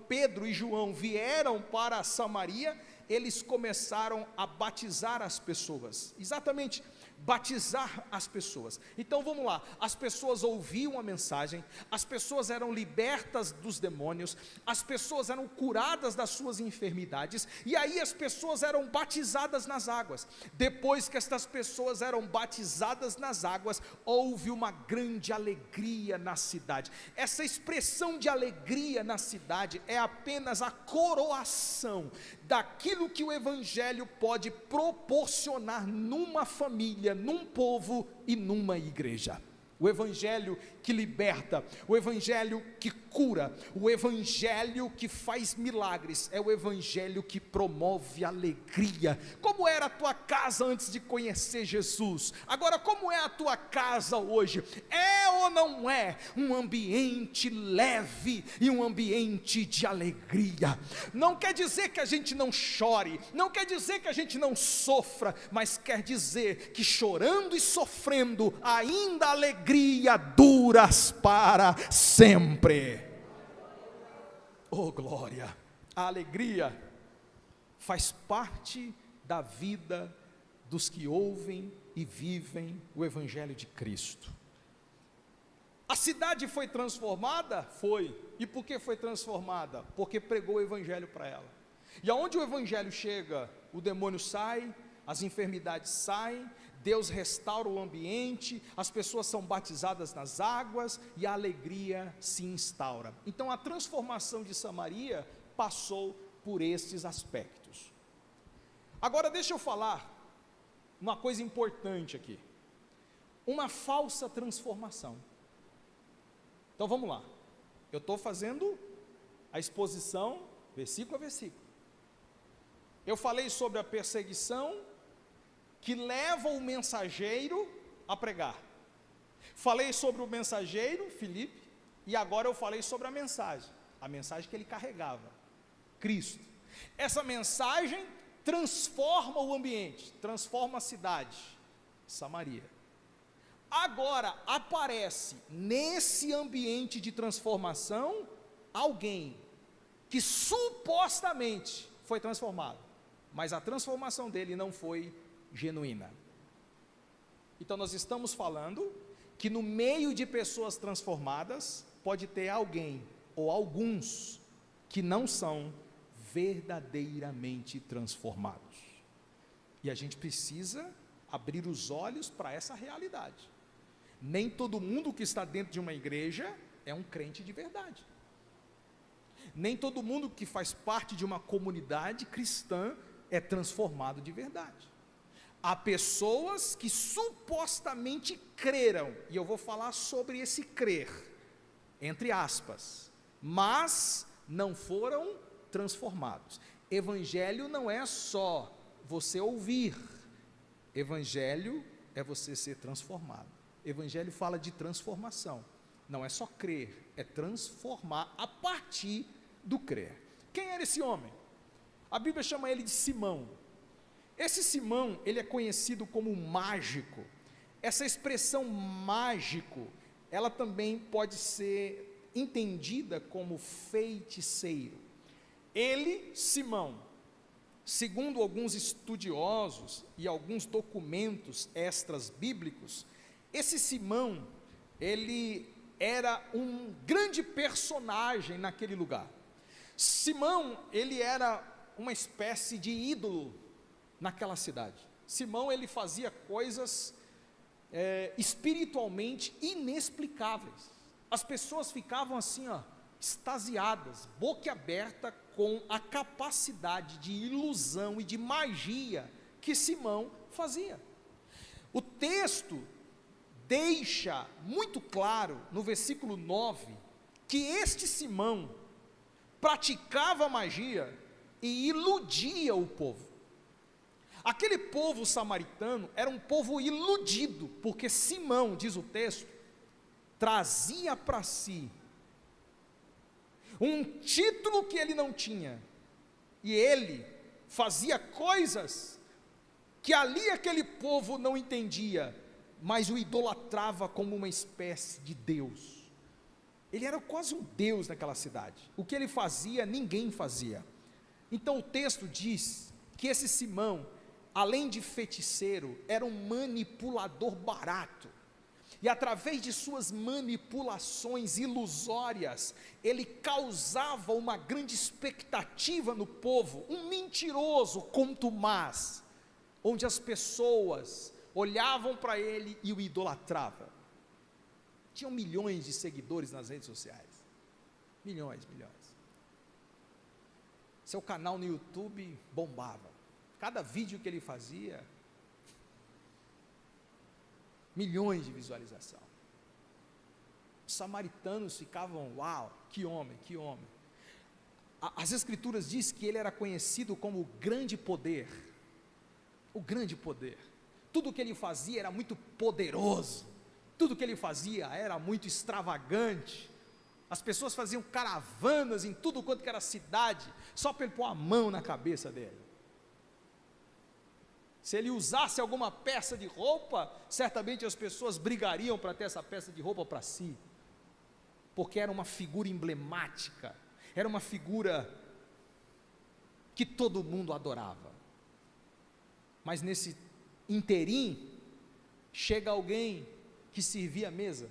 Pedro e João vieram para Samaria, eles começaram a batizar as pessoas. Exatamente, batizar as pessoas. Então vamos lá, as pessoas ouviam a mensagem, as pessoas eram libertas dos demônios, as pessoas eram curadas das suas enfermidades, e aí as pessoas eram batizadas nas águas. Depois que estas pessoas eram batizadas nas águas, houve uma grande alegria na cidade. Essa expressão de alegria na cidade é apenas a coroação daquilo que o evangelho pode proporcionar numa família, num povo e numa igreja. O evangelho que liberta, o evangelho que cura, o evangelho que faz milagres, é o evangelho que promove alegria. Como era a tua casa antes de conhecer Jesus? Agora, como é a tua casa hoje? É ou não é um ambiente leve e um ambiente de alegria? Não quer dizer que a gente não chore, não quer dizer que a gente não sofra, mas quer dizer que chorando e sofrendo, ainda a alegria duras para sempre. Oh glória! A alegria faz parte da vida dos que ouvem e vivem o evangelho de Cristo. A cidade foi transformada? Foi. E por que foi transformada? Porque pregou o evangelho para ela. E aonde o evangelho chega, o demônio sai, as enfermidades saem, Deus restaura o ambiente, as pessoas são batizadas nas águas e a alegria se instaura. Então a transformação de Samaria passou por estes aspectos. Agora deixa eu falar uma coisa importante aqui: uma falsa transformação. Então vamos lá, eu estou fazendo a exposição versículo a versículo. Eu falei sobre a perseguição que leva o mensageiro a pregar. Falei sobre o mensageiro, Filipe, e agora eu falei sobre a mensagem que ele carregava, Cristo. Essa mensagem transforma o ambiente, transforma a cidade, Samaria. Agora aparece nesse ambiente de transformação alguém que supostamente foi transformado, mas a transformação dele não foi genuína. Então nós estamos falando que no meio de pessoas transformadas pode ter alguém ou alguns que não são verdadeiramente transformados. E a gente precisa abrir os olhos para essa realidade. Nem todo mundo que está dentro de uma igreja é um crente de verdade. Nem todo mundo que faz parte de uma comunidade cristã é transformado de verdade. Há pessoas que supostamente creram, e eu vou falar sobre esse crer, entre aspas, mas não foram transformados. Evangelho não é só você ouvir, evangelho é você ser transformado. Evangelho fala de transformação, não é só crer, é transformar a partir do crer. Quem era esse homem? A Bíblia chama ele de Simão. Esse Simão, ele é conhecido como mágico. Essa expressão mágico, ela também pode ser entendida como feiticeiro. Ele, Simão, segundo alguns estudiosos e alguns documentos extras bíblicos, esse Simão, ele era um grande personagem naquele lugar. Simão, ele era uma espécie de ídolo naquela cidade. Simão, ele fazia coisas espiritualmente inexplicáveis. As pessoas ficavam assim, extasiadas, boquiaberta com a capacidade de ilusão e de magia que Simão fazia. O texto deixa muito claro, no versículo 9, que este Simão praticava magia e iludia o povo. Aquele povo samaritano era um povo iludido, porque Simão, diz o texto, trazia para si um título que ele não tinha, e ele fazia coisas que ali aquele povo não entendia, mas o idolatrava como uma espécie de Deus. Ele era quase um Deus naquela cidade. O que ele fazia, ninguém fazia. Então o texto diz que esse Simão, além de feiticeiro, era um manipulador barato. E através de suas manipulações ilusórias, ele causava uma grande expectativa no povo, um mentiroso contumaz, onde as pessoas olhavam para ele e o idolatravam. Tinham milhões de seguidores nas redes sociais, milhões. Seu canal no YouTube bombava, cada vídeo que ele fazia, milhões de visualização. Os samaritanos ficavam, uau, que homem. As escrituras dizem que ele era conhecido como o grande poder. Tudo que ele fazia era muito poderoso, tudo que ele fazia era muito extravagante. As pessoas faziam caravanas em tudo quanto que era cidade, só para ele pôr a mão na cabeça dele. Se ele usasse alguma peça de roupa, certamente as pessoas brigariam para ter essa peça de roupa para si, porque era uma figura emblemática, era uma figura que todo mundo adorava. Mas nesse interim, chega alguém que servia a mesa,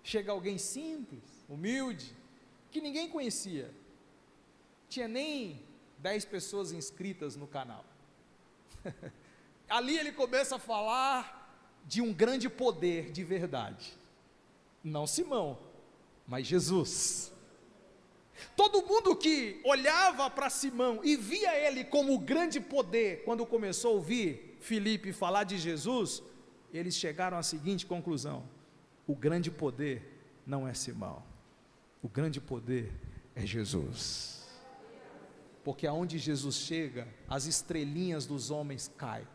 chega alguém simples, humilde, que ninguém conhecia, tinha nem 10 pessoas inscritas no canal. Ali ele começa a falar de um grande poder de verdade, não Simão, mas Jesus. Todo mundo que olhava para Simão e via ele como o grande poder, quando começou a ouvir Filipe falar de Jesus, eles chegaram à seguinte conclusão: o grande poder não é Simão, o grande poder é Jesus. Porque aonde Jesus chega, as estrelinhas dos homens caem.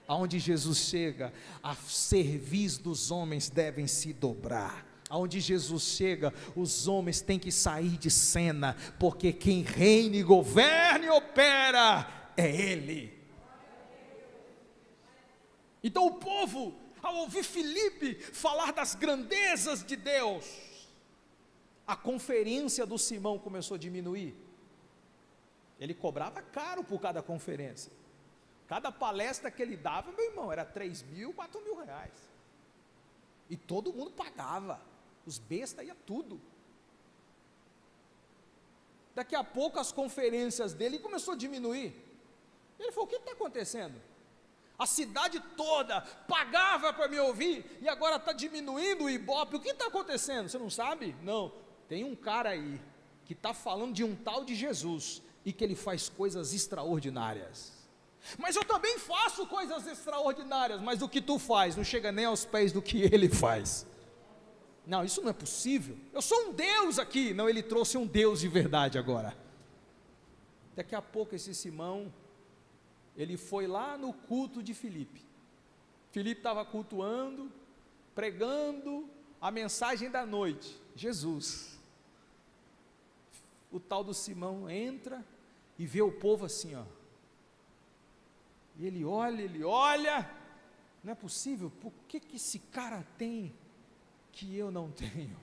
Aonde Jesus chega, a cerviz dos homens devem se dobrar. Aonde Jesus chega, os homens têm que sair de cena, porque quem reina e governa e opera é Ele. Então o povo, ao ouvir Filipe falar das grandezas de Deus, a conferência do Simão começou a diminuir. Ele cobrava caro por cada conferência. Cada palestra que ele dava, meu irmão, era 3 mil, 4 mil reais. E todo mundo pagava. Os bestas iam tudo. Daqui a pouco as conferências dele começou a diminuir. Ele falou: o que está acontecendo? A cidade toda pagava para me ouvir, e agora está diminuindo o ibope. O que está acontecendo? Você não sabe? Não, tem um cara aí, que está falando de um tal de Jesus, e que ele faz coisas extraordinárias. Mas eu também faço coisas extraordinárias, mas o que tu faz não chega nem aos pés do que ele faz. Não, isso não é possível. Eu sou um Deus aqui. Não, ele trouxe um Deus de verdade agora. Daqui a pouco esse Simão, ele foi lá no culto de Filipe. Filipe estava cultuando, pregando a mensagem da noite, Jesus. O tal do Simão entra e vê o povo assim, ó. E ele olha, não é possível, por que esse cara tem que eu não tenho?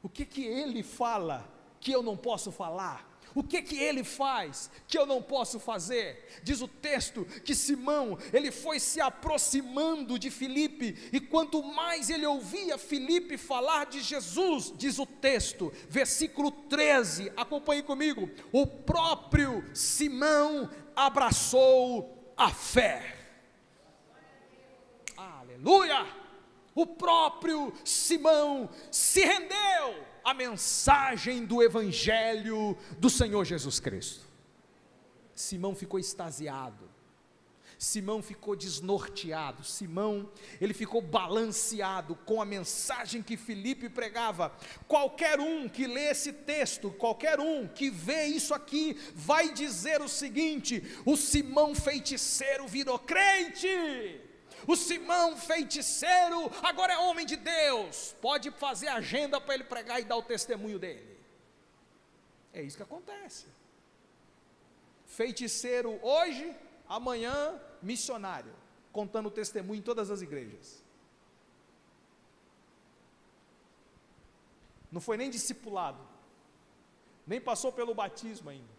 O que ele fala que eu não posso falar? O que ele faz que eu não posso fazer? Diz o texto que Simão, ele foi se aproximando de Filipe, e quanto mais ele ouvia Filipe falar de Jesus, diz o texto, versículo 13, acompanhe comigo, o próprio Simão abraçou a fé. Aleluia! O próprio Simão se rendeu à mensagem do Evangelho do Senhor Jesus Cristo. Simão ficou extasiado, Simão ficou desnorteado, Simão, ele ficou balanceado com a mensagem que Filipe pregava. Qualquer um que lê esse texto, qualquer um que vê isso aqui, vai dizer o seguinte: o Simão feiticeiro virou crente. O Simão feiticeiro agora é homem de Deus, pode fazer agenda para ele pregar e dar o testemunho dele. É isso que acontece. Feiticeiro hoje, amanhã missionário, contando o testemunho em todas as igrejas. Não foi nem discipulado, nem passou pelo batismo ainda,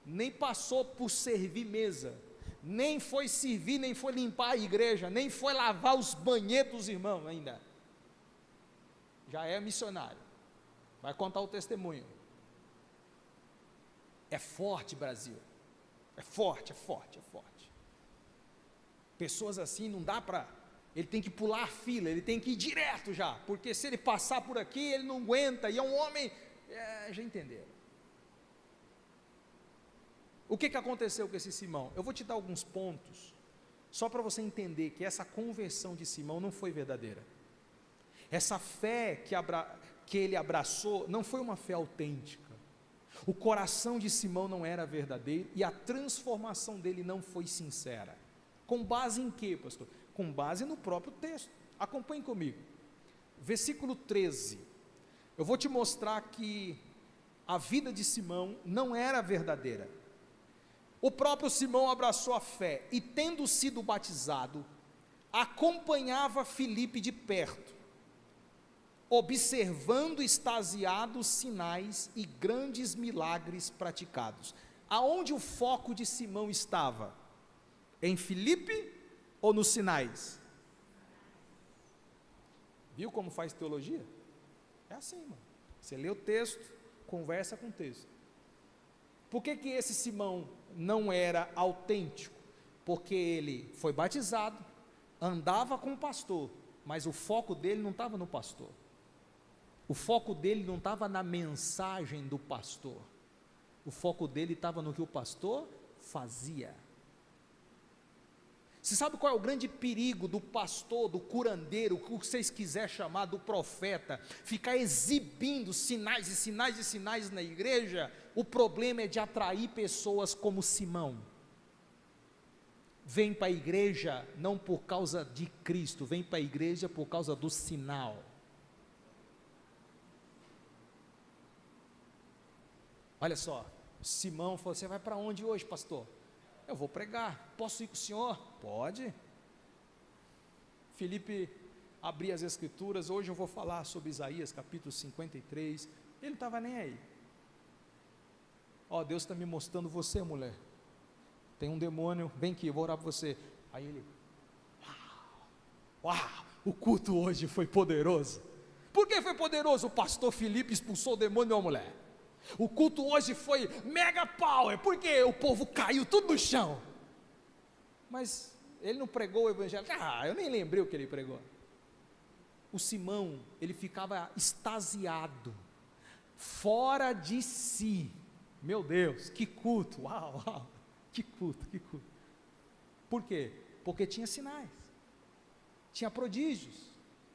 nem passou por servir mesa, nem foi servir, nem foi limpar a igreja, nem foi lavar os banhetos dos irmãos ainda. Já é missionário, vai contar o testemunho. É forte, Brasil, é forte. Pessoas assim não dá para, ele tem que pular a fila, ele tem que ir direto já, porque se ele passar por aqui, ele não aguenta, e é um homem, já entenderam. O que aconteceu com esse Simão? Eu vou te dar alguns pontos, só para você entender que essa conversão de Simão não foi verdadeira. Essa fé que ele abraçou, não foi uma fé autêntica. O coração de Simão não era verdadeiro, e a transformação dele não foi sincera. Com base em quê, pastor? Com base no próprio texto. Acompanhe comigo. Versículo 13. Eu vou te mostrar que a vida de Simão não era verdadeira. O próprio Simão abraçou a fé, e tendo sido batizado, acompanhava Filipe de perto, observando extasiados sinais e grandes milagres praticados. Aonde o foco de Simão estava? Em Filipe ou nos sinais? Viu como faz teologia? É assim, mano. Você lê o texto, conversa com o texto. Por que esse Simão não era autêntico? Porque ele foi batizado, andava com o pastor, mas o foco dele não estava no pastor. O foco dele não estava na mensagem do pastor, o foco dele estava no que o pastor fazia. Você sabe qual é o grande perigo do pastor, do curandeiro, o que vocês quiserem chamar, do profeta, ficar exibindo sinais e sinais e sinais na igreja? O problema é de atrair pessoas como Simão. Vem para a igreja não por causa de Cristo, vem para a igreja por causa do sinal. Olha só, Simão falou: você vai para onde hoje, pastor? Eu vou pregar. Posso ir com o senhor? Pode. Felipe abria as escrituras. Hoje eu vou falar sobre Isaías capítulo 53. Ele não estava nem aí. Ó, Deus está me mostrando você, mulher. Tem um demônio, vem aqui, eu vou orar por você. Aí ele, uau, o culto hoje foi poderoso. Por que foi poderoso? O pastor Felipe expulsou o demônio de uma mulher. O culto hoje foi mega power, porque o povo caiu tudo no chão. Mas ele não pregou o evangelho. Eu nem lembrei o que ele pregou. O Simão, ele ficava extasiado, fora de si. Meu Deus, que culto, uau, que culto. Por quê? Porque tinha sinais, tinha prodígios,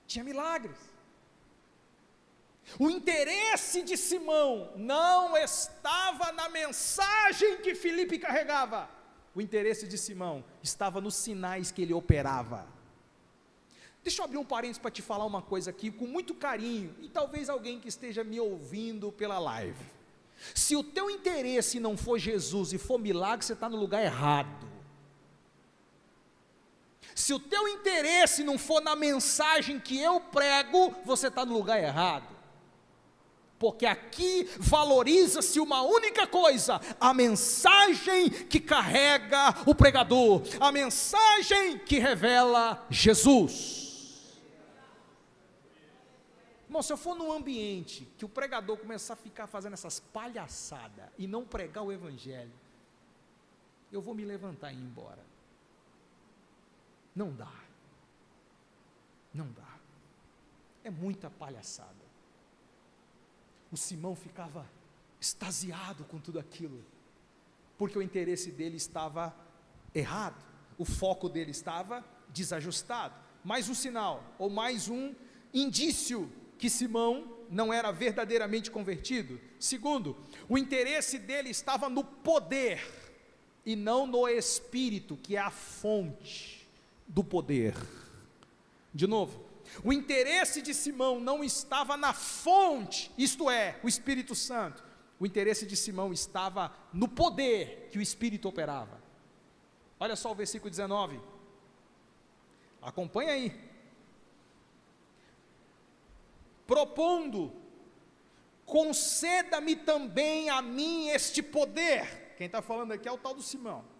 tinha milagres. O interesse de Simão não estava na mensagem que Filipe carregava, o interesse de Simão estava nos sinais que ele operava. Deixa eu abrir um parênteses para te falar uma coisa aqui, com muito carinho, e talvez alguém que esteja me ouvindo pela live. Se o teu interesse não for Jesus e for milagre, você está no lugar errado. Se o teu interesse não for na mensagem que eu prego, você está no lugar errado. Porque aqui valoriza-se uma única coisa: a mensagem que carrega o pregador, a mensagem que revela Jesus. Irmão, se eu for num ambiente que o pregador começar a ficar fazendo essas palhaçadas e não pregar o evangelho, eu vou me levantar e ir embora. Não dá, é muita palhaçada. O Simão ficava extasiado com tudo aquilo, porque o interesse dele estava errado, o foco dele estava desajustado. Mais um sinal, ou mais um indício que Simão não era verdadeiramente convertido. Segundo, o interesse dele estava no poder, e não no Espírito, que é a fonte do poder. De novo, o interesse de Simão não estava na fonte, isto é, o Espírito Santo. O interesse de Simão estava no poder que o Espírito operava. Olha só o versículo 19, acompanha aí. Propondo, conceda-me também a mim este poder. Quem está falando aqui é o tal do Simão.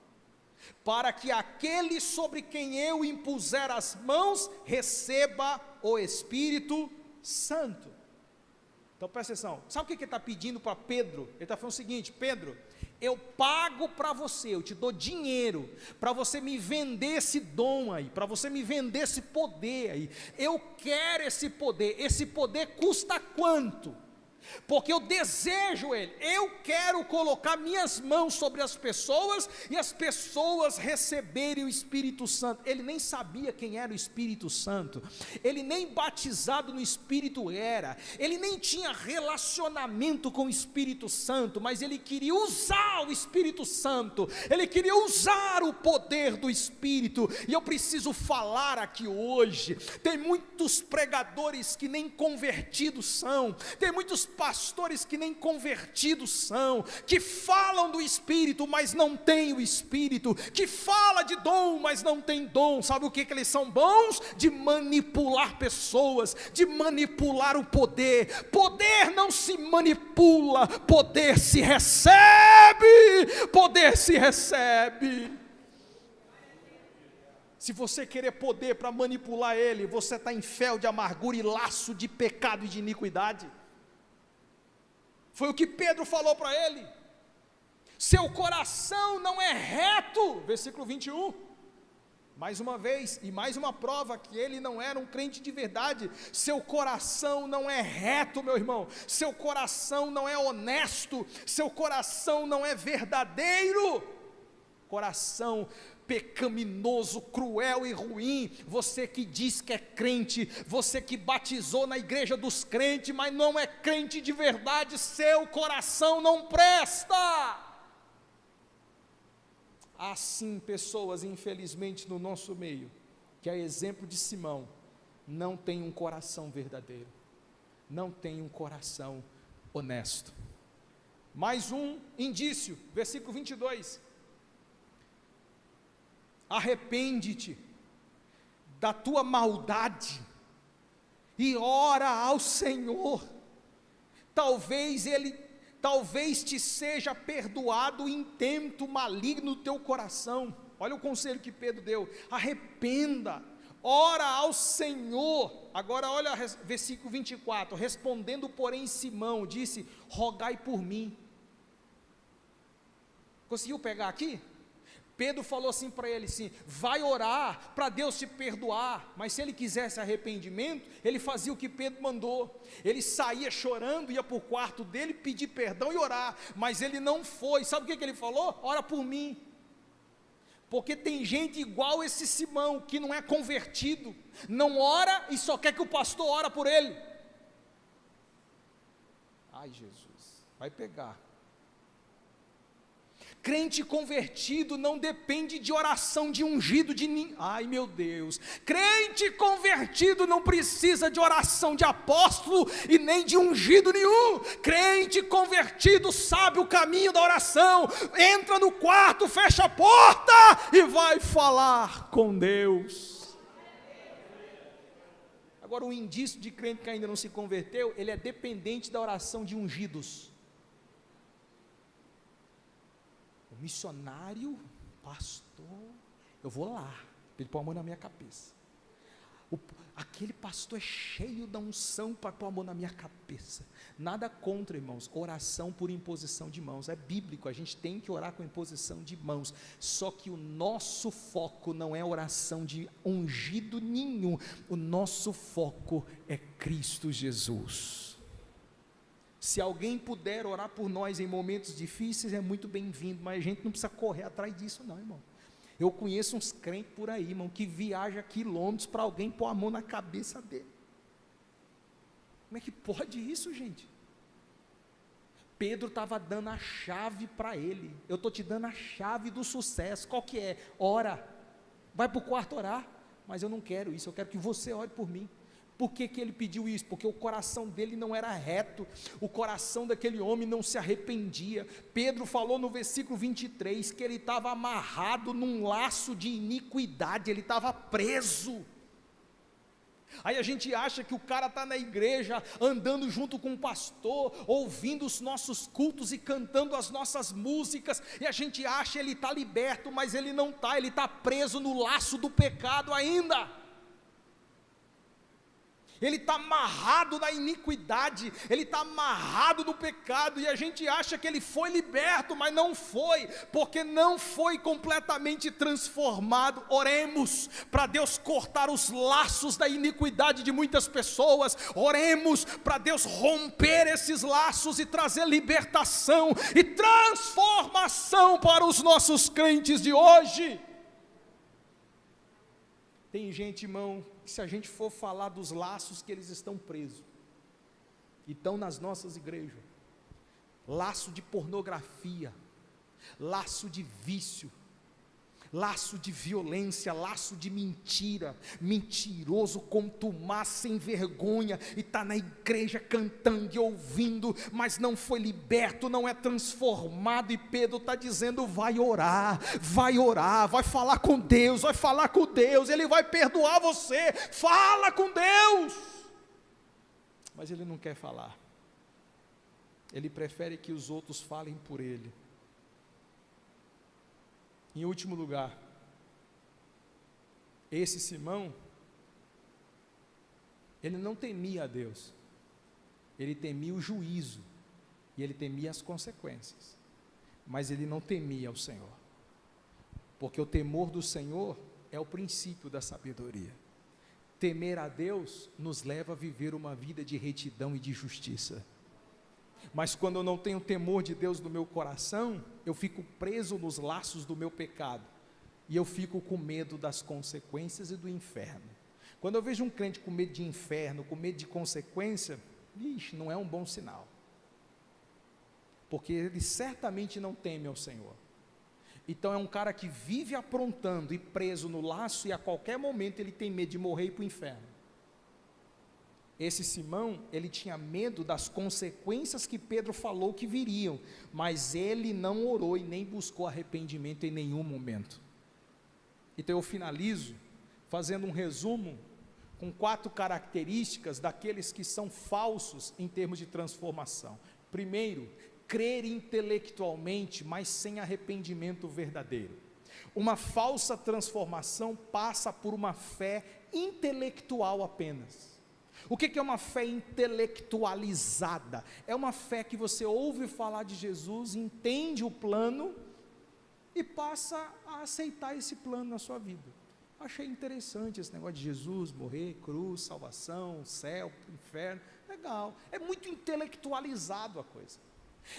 Para que aquele sobre quem eu impuser as mãos receba o Espírito Santo. Então presta atenção, sabe o que ele está pedindo para Pedro? Ele está falando o seguinte: Pedro, eu pago para você, eu te dou dinheiro, para você me vender esse dom aí, para você me vender esse poder aí, eu quero esse poder custa quanto? Porque eu desejo ele, eu quero colocar minhas mãos sobre as pessoas, e as pessoas receberem o Espírito Santo. Ele nem sabia quem era o Espírito Santo, ele nem batizado no Espírito era, ele nem tinha relacionamento com o Espírito Santo, mas ele queria usar o Espírito Santo, ele queria usar o poder do Espírito. E eu preciso falar aqui hoje, tem muitos pregadores que nem convertidos são, tem muitos pastores que nem convertidos são, que falam do Espírito, mas não têm o Espírito, que fala de dom, mas não tem dom. Sabe o que eles são bons? De manipular pessoas, de manipular o poder. Poder não se manipula, poder se recebe, poder se recebe. Se você querer poder para manipular ele, você está em fel de amargura e laço de pecado e de iniquidade. Foi o que Pedro falou para ele: seu coração não é reto, versículo 21, Mais uma vez, e mais uma prova que ele não era um crente de verdade. Seu coração não é reto, meu irmão, seu coração não é honesto, seu coração não é verdadeiro, coração pecaminoso, cruel e ruim. Você que diz que é crente, você que batizou na igreja dos crentes, mas não é crente de verdade, seu coração não presta. Há sim pessoas, infelizmente, no nosso meio, que a exemplo de Simão, não tem um coração verdadeiro, não tem um coração honesto. Mais um indício, versículo 22, arrepende-te da tua maldade, e ora ao Senhor, talvez te seja perdoado o intento maligno do teu coração. Olha o conselho que Pedro deu: arrependa, ora ao Senhor. Agora olha versículo 24, respondendo porém Simão, disse: rogai por mim. Conseguiu pegar aqui? Pedro falou assim para ele, assim, vai orar para Deus te perdoar, mas se ele quisesse arrependimento, ele fazia o que Pedro mandou, ele saía chorando, ia para o quarto dele, pedir perdão e orar, mas ele não foi. Sabe o que ele falou? Ora por mim, porque tem gente igual esse Simão, que não é convertido, não ora e só quer que o pastor ora por ele. Ai Jesus, vai pegar. Crente convertido não depende de oração de ungido de ninguém. Ai meu Deus, crente convertido não precisa de oração de apóstolo e nem de ungido nenhum. Crente convertido sabe o caminho da oração, entra no quarto, fecha a porta e vai falar com Deus. Agora, o indício de crente que ainda não se converteu, ele é dependente da oração de ungidos. Missionário, pastor, eu vou lá, ele põe a mão na minha cabeça. Aquele pastor é cheio da unção para pôr a mão na minha cabeça. Nada contra, irmãos, oração por imposição de mãos, é bíblico, a gente tem que orar com imposição de mãos, só que o nosso foco não é oração de ungido nenhum, o nosso foco é Cristo Jesus. Se alguém puder orar por nós em momentos difíceis, é muito bem-vindo, mas a gente não precisa correr atrás disso não, irmão. Eu conheço uns crentes por aí, irmão, que viaja quilômetros para alguém pôr a mão na cabeça dele. Como é que pode isso, gente? Pedro estava dando a chave para ele. Eu estou te dando a chave do sucesso. Qual que é? Ora, vai para o quarto orar, mas eu não quero isso, eu quero que você ore por mim. Por que ele pediu isso? Porque o coração dele não era reto, o coração daquele homem não se arrependia. Pedro falou no versículo 23, que ele estava amarrado num laço de iniquidade, ele estava preso. Aí a gente acha que o cara está na igreja, andando junto com o pastor, ouvindo os nossos cultos e cantando as nossas músicas, e a gente acha que ele está liberto, mas ele não está, ele está preso no laço do pecado ainda. Ele está amarrado na iniquidade, ele está amarrado no pecado, e a gente acha que ele foi liberto, mas não foi, porque não foi completamente transformado. Oremos para Deus cortar os laços da iniquidade de muitas pessoas, oremos para Deus romper esses laços e trazer libertação e transformação para os nossos crentes de hoje. Tem gente, irmão, que se a gente for falar dos laços que eles estão presos, e estão nas nossas igrejas, laço de pornografia, laço de vício, laço de violência, laço de mentira, mentiroso, contumaz, sem vergonha, e está na igreja cantando e ouvindo, mas não foi liberto, não é transformado. E Pedro está dizendo: vai orar, vai falar com Deus, Ele vai perdoar você, fala com Deus. Mas ele não quer falar, ele prefere que os outros falem por ele. Em último lugar, esse Simão, ele não temia a Deus, ele temia o juízo, e ele temia as consequências, mas ele não temia ao Senhor, porque o temor do Senhor é o princípio da sabedoria. Temer a Deus nos leva a viver uma vida de retidão e de justiça. Mas quando eu não tenho temor de Deus no meu coração, eu fico preso nos laços do meu pecado, e eu fico com medo das consequências e do inferno. Quando eu vejo um crente com medo de inferno, com medo de consequência, não é um bom sinal, porque ele certamente não teme ao Senhor. Então é um cara que vive aprontando e preso no laço, e a qualquer momento ele tem medo de morrer e ir para o inferno. Esse Simão, ele tinha medo das consequências que Pedro falou que viriam, mas ele não orou e nem buscou arrependimento em nenhum momento. Então eu finalizo fazendo um resumo com 4 características daqueles que são falsos em termos de transformação. Primeiro, crer intelectualmente, mas sem arrependimento verdadeiro. Uma falsa transformação passa por uma fé intelectual apenas. O que é uma fé intelectualizada? É uma fé que você ouve falar de Jesus, entende o plano e passa a aceitar esse plano na sua vida. Achei interessante esse negócio de Jesus, morrer, cruz, salvação, céu, inferno, legal, é muito intelectualizado a coisa.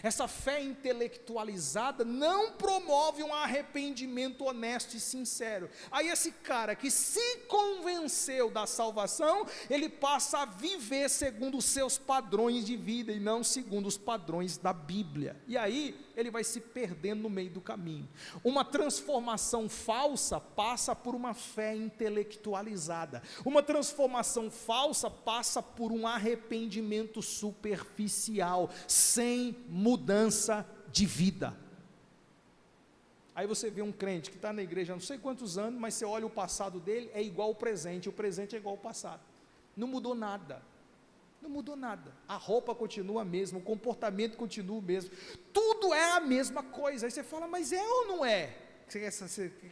Essa fé intelectualizada não promove um arrependimento honesto e sincero. Aí esse cara que se convenceu da salvação, ele passa a viver segundo os seus padrões de vida e não segundo os padrões da Bíblia. E aí ele vai se perdendo no meio do caminho. Uma transformação falsa passa por uma fé intelectualizada. Uma transformação falsa passa por um arrependimento superficial, sem mudança de vida. Aí você vê um crente que está na igreja há não sei quantos anos, mas você olha o passado dele, é igual ao presente é igual ao passado, não mudou nada, a roupa continua a mesma, o comportamento continua o mesmo, tudo é a mesma coisa. Aí você fala, mas é ou não é? Você quer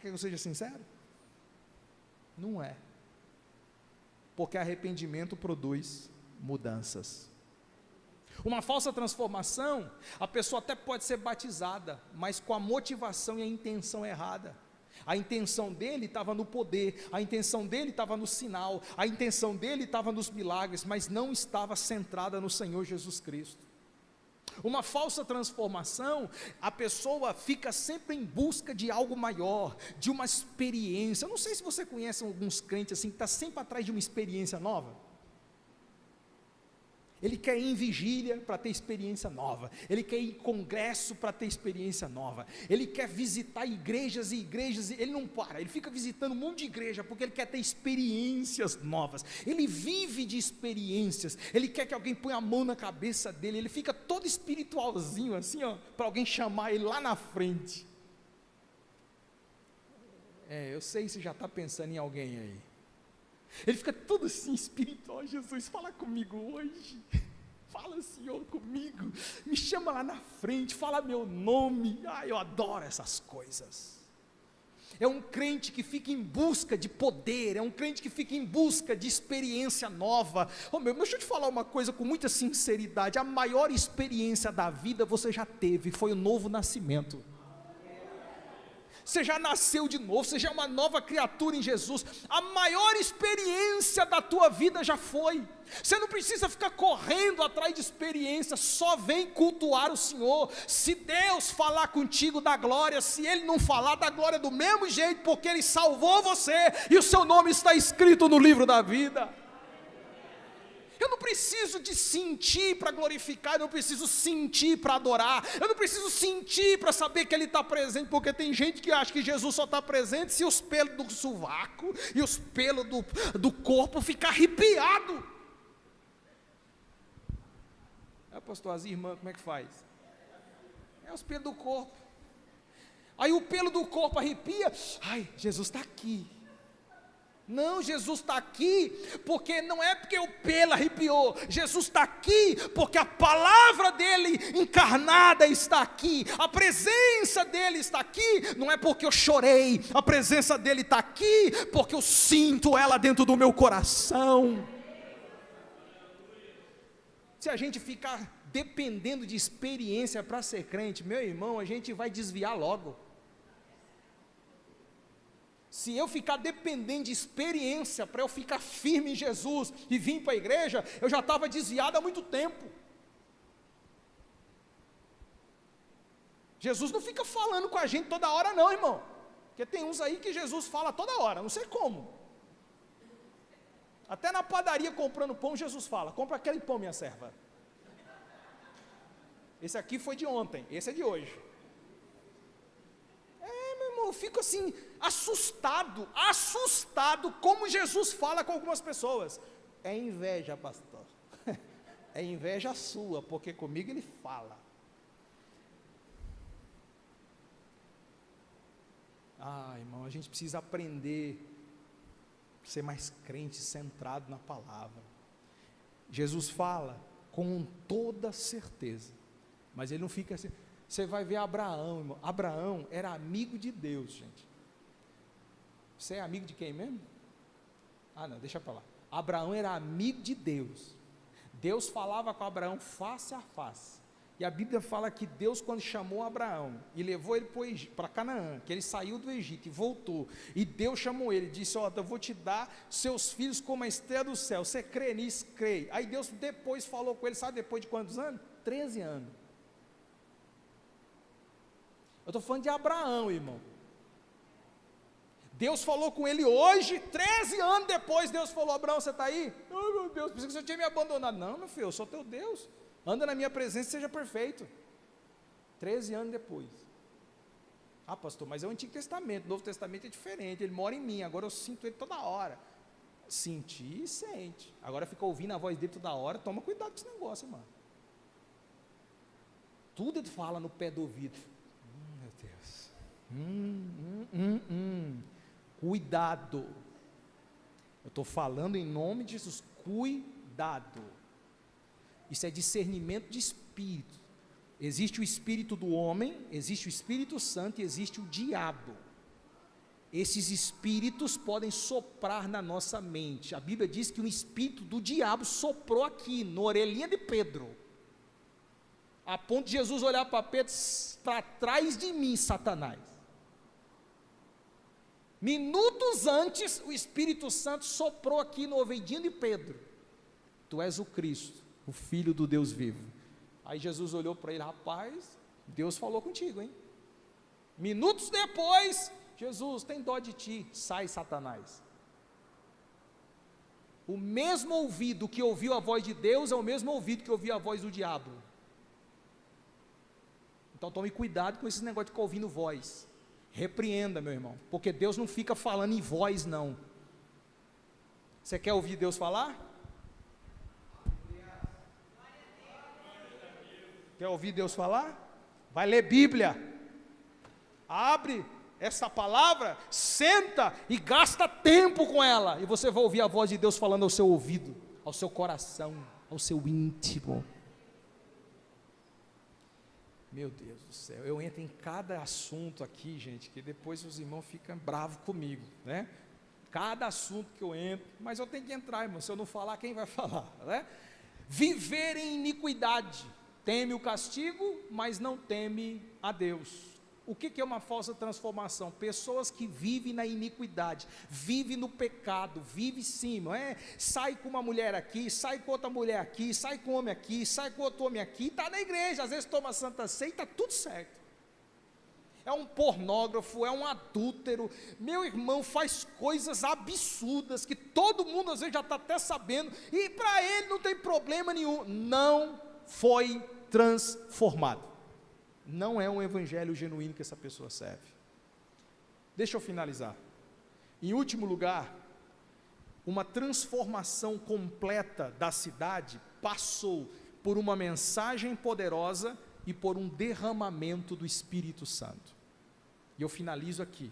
que eu seja sincero? Não é, porque arrependimento produz mudanças. Uma falsa transformação, a pessoa até pode ser batizada, mas com a motivação e a intenção errada. A intenção dele estava no poder, a intenção dele estava no sinal, a intenção dele estava nos milagres, mas não estava centrada no Senhor Jesus Cristo. Uma falsa transformação, a pessoa fica sempre em busca de algo maior, de uma experiência. Eu não sei se você conhece alguns crentes assim, que está sempre atrás de uma experiência nova. Ele quer ir em vigília para ter experiência nova, ele quer ir em congresso para ter experiência nova, ele quer visitar igrejas e igrejas, ele não para, ele fica visitando um monte de igreja, porque ele quer ter experiências novas, ele vive de experiências, ele quer que alguém ponha a mão na cabeça dele, ele fica todo espiritualzinho assim, para alguém chamar ele lá na frente. Eu sei se já está pensando em alguém aí. Ele fica todo assim espiritual. Jesus, fala comigo hoje, fala Senhor comigo, me chama lá na frente, fala meu nome. Eu adoro essas coisas. É um crente que fica em busca de poder, é um crente que fica em busca de experiência nova. Deixa eu te falar uma coisa com muita sinceridade, a maior experiência da vida você já teve, foi o novo nascimento. Você já nasceu de novo, você já é uma nova criatura em Jesus, a maior experiência da tua vida já foi. Você não precisa ficar correndo atrás de experiência, só vem cultuar o Senhor. Se Deus falar contigo, dá glória, se Ele não falar, dá glória do mesmo jeito, porque Ele salvou você, e o seu nome está escrito no livro da vida. Eu não preciso de sentir para glorificar, eu não preciso sentir para adorar, eu não preciso sentir para saber que Ele está presente, porque tem gente que acha que Jesus só está presente se os pelos do sovaco e os pelos do corpo ficar arrepiado. Pastor, as irmãs, como é que faz? É os pelos do corpo. Aí o pelo do corpo arrepia, Jesus está aqui. Não, Jesus está aqui, porque não é porque o pelo arrepiou, Jesus está aqui, porque a palavra dele encarnada está aqui, a presença dele está aqui, não é porque eu chorei, a presença dele está aqui, porque eu sinto ela dentro do meu coração. Se a gente ficar dependendo de experiência para ser crente, meu irmão, a gente vai desviar logo. Se eu ficar dependente de experiência para eu ficar firme em Jesus e vir para a igreja, eu já estava desviado há muito tempo. Jesus não fica falando com a gente toda hora não, irmão. Porque tem uns aí que Jesus fala toda hora, não sei como. Até na padaria comprando pão, Jesus fala: compra aquele pão, minha serva. Esse aqui foi de ontem, esse é de hoje. Meu irmão, eu fico assim, assustado como Jesus fala com algumas pessoas. É inveja, pastor. É inveja sua, porque comigo ele fala. Irmão, a gente precisa aprender a ser mais crente, centrado na palavra. Jesus fala com toda certeza, mas ele não fica assim. Você vai ver Abraão, irmão. Abraão era amigo de Deus, gente. Você é amigo de quem mesmo? Não, deixa para lá. Abraão era amigo de Deus. Deus falava com Abraão face a face. E a Bíblia fala que Deus, quando chamou Abraão e levou ele para Canaã, que ele saiu do Egito e voltou, e Deus chamou ele, disse: eu vou te dar seus filhos como a estrela do céu, você crê nisso? Crê. Aí Deus depois falou com ele, sabe depois de quantos anos? 13 anos. Eu estou falando de Abraão, irmão. Deus falou com ele hoje, 13 anos depois, Deus falou: Abraão, você está aí? Meu Deus, pensei que você tinha me abandonado. Não, meu filho, eu sou teu Deus. Anda na minha presença e seja perfeito. 13 anos depois. Pastor, mas é o Antigo Testamento, o Novo Testamento é diferente, ele mora em mim, agora eu sinto ele toda hora. Sentir e sente. Agora fica ouvindo a voz dele toda hora, toma cuidado com esse negócio, irmão. Tudo ele fala no pé do ouvido. Meu Deus. Cuidado. Eu estou falando em nome de Jesus, cuidado. Isso é discernimento de espírito. Existe o espírito do homem, existe o Espírito Santo e existe o diabo. Esses espíritos podem soprar na nossa mente. A Bíblia diz que um espírito do diabo soprou aqui, na orelhinha de Pedro, a ponto de Jesus olhar para Pedro: para trás de mim, Satanás. Minutos antes, o Espírito Santo soprou aqui no ouvidinho de Pedro: tu és o Cristo, o Filho do Deus vivo. Aí Jesus olhou para ele: rapaz, Deus falou contigo, hein? Minutos depois, Jesus, tem dó de ti, sai, Satanás. O mesmo ouvido que ouviu a voz de Deus é o mesmo ouvido que ouviu a voz do diabo. Então tome cuidado com esse negócio de ficar ouvindo voz. Repreenda, meu irmão, porque Deus não fica falando em voz, não. Você quer ouvir Deus falar? Quer ouvir Deus falar? Vai ler Bíblia. Abre essa palavra, senta e gasta tempo com ela, e você vai ouvir a voz de Deus falando ao seu ouvido, ao seu coração, ao seu íntimo. Meu Deus do céu, eu entro em cada assunto aqui, gente, que depois os irmãos ficam bravos comigo, né? Cada assunto que eu entro, mas eu tenho que entrar, irmão, se eu não falar, quem vai falar, né? Viver em iniquidade, teme o castigo, mas não teme a Deus. O que é uma falsa transformação? Pessoas que vivem na iniquidade, vivem no pecado, vivem sim, sai com uma mulher aqui, sai com outra mulher aqui, sai com um homem aqui, sai com outro homem aqui, está na igreja, às vezes toma santa ceia e está tudo certo. É um pornógrafo, é um adúltero, meu irmão, faz coisas absurdas, que todo mundo às vezes já está até sabendo, e para ele não tem problema nenhum, não foi transformado. Não é um evangelho genuíno que essa pessoa serve. Deixa eu finalizar. Em último lugar, uma transformação completa da cidade passou por uma mensagem poderosa e por um derramamento do Espírito Santo. E eu finalizo aqui.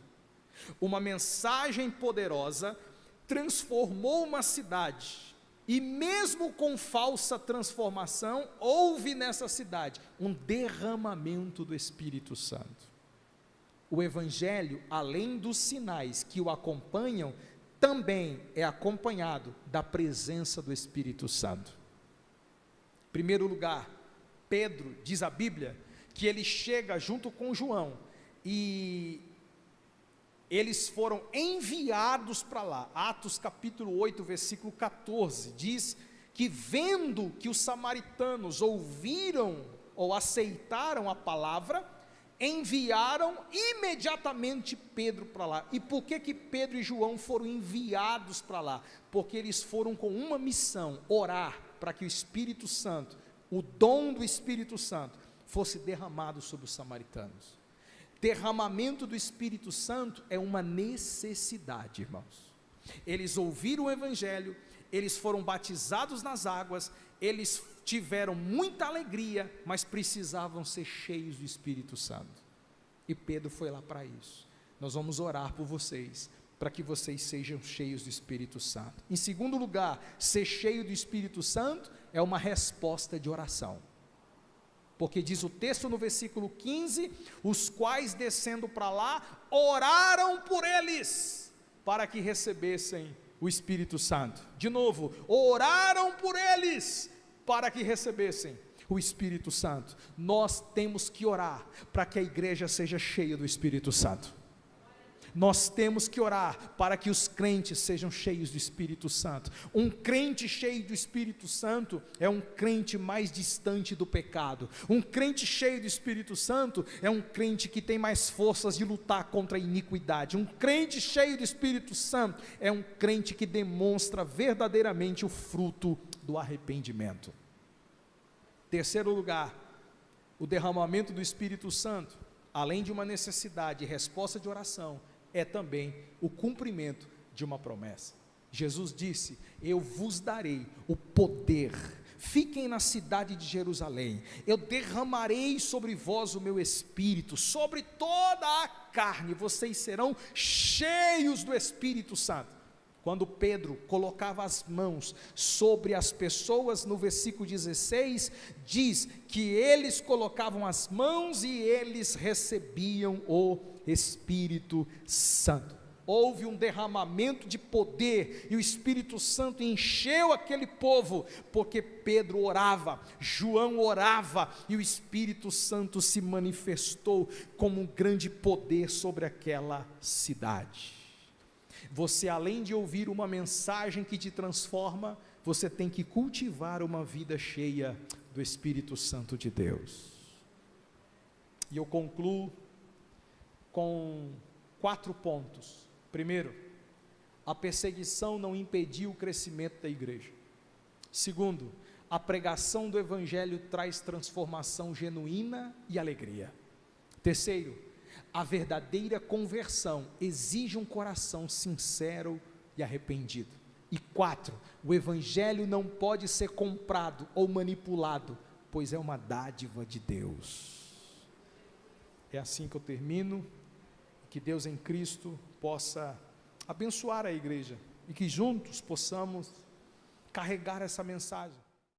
Uma mensagem poderosa transformou uma cidade. E mesmo com falsa transformação, houve nessa cidade um derramamento do Espírito Santo. O Evangelho, além dos sinais que o acompanham, também é acompanhado da presença do Espírito Santo. Em primeiro lugar, Pedro, diz a Bíblia, que ele chega junto com João, e eles foram enviados para lá. Atos capítulo 8, versículo 14, diz que vendo que os samaritanos ouviram ou aceitaram a palavra, enviaram imediatamente Pedro para lá. E por que Pedro e João foram enviados para lá? Porque eles foram com uma missão: orar para que o Espírito Santo, o dom do Espírito Santo, fosse derramado sobre os samaritanos. Derramamento do Espírito Santo é uma necessidade, irmãos. Eles ouviram o Evangelho, eles foram batizados nas águas, eles tiveram muita alegria, mas precisavam ser cheios do Espírito Santo. E Pedro foi lá para isso. Nós vamos orar por vocês, para que vocês sejam cheios do Espírito Santo. Em segundo lugar, ser cheio do Espírito Santo é uma resposta de oração. Porque diz o texto no versículo 15, os quais descendo para lá, oraram por eles, para que recebessem o Espírito Santo. De novo, oraram por eles, para que recebessem o Espírito Santo. Nós temos que orar, para que a igreja seja cheia do Espírito Santo. Nós temos que orar para que os crentes sejam cheios do Espírito Santo. Um crente cheio do Espírito Santo é um crente mais distante do pecado. Um crente cheio do Espírito Santo é um crente que tem mais forças de lutar contra a iniquidade. Um crente cheio do Espírito Santo é um crente que demonstra verdadeiramente o fruto do arrependimento. Terceiro lugar, o derramamento do Espírito Santo, além de uma necessidade e resposta de oração, é também o cumprimento de uma promessa. Jesus disse: eu vos darei o poder, fiquem na cidade de Jerusalém, eu derramarei sobre vós o meu Espírito, sobre toda a carne, vocês serão cheios do Espírito Santo. Quando Pedro colocava as mãos sobre as pessoas, no versículo 16, diz que eles colocavam as mãos e eles recebiam o Espírito Santo. Houve um derramamento de poder e o Espírito Santo encheu aquele povo, porque Pedro orava, João orava e o Espírito Santo se manifestou como um grande poder sobre aquela cidade. Você, além de ouvir uma mensagem que te transforma, você tem que cultivar uma vida cheia do Espírito Santo de Deus. E eu concluo com 4 pontos. Primeiro, a perseguição não impediu o crescimento da igreja. Segundo, a pregação do Evangelho traz transformação genuína e alegria. Terceiro, a verdadeira conversão exige um coração sincero e arrependido. E 4, o Evangelho não pode ser comprado ou manipulado, pois é uma dádiva de Deus. É assim que eu termino. Que Deus em Cristo possa abençoar a igreja e que juntos possamos carregar essa mensagem.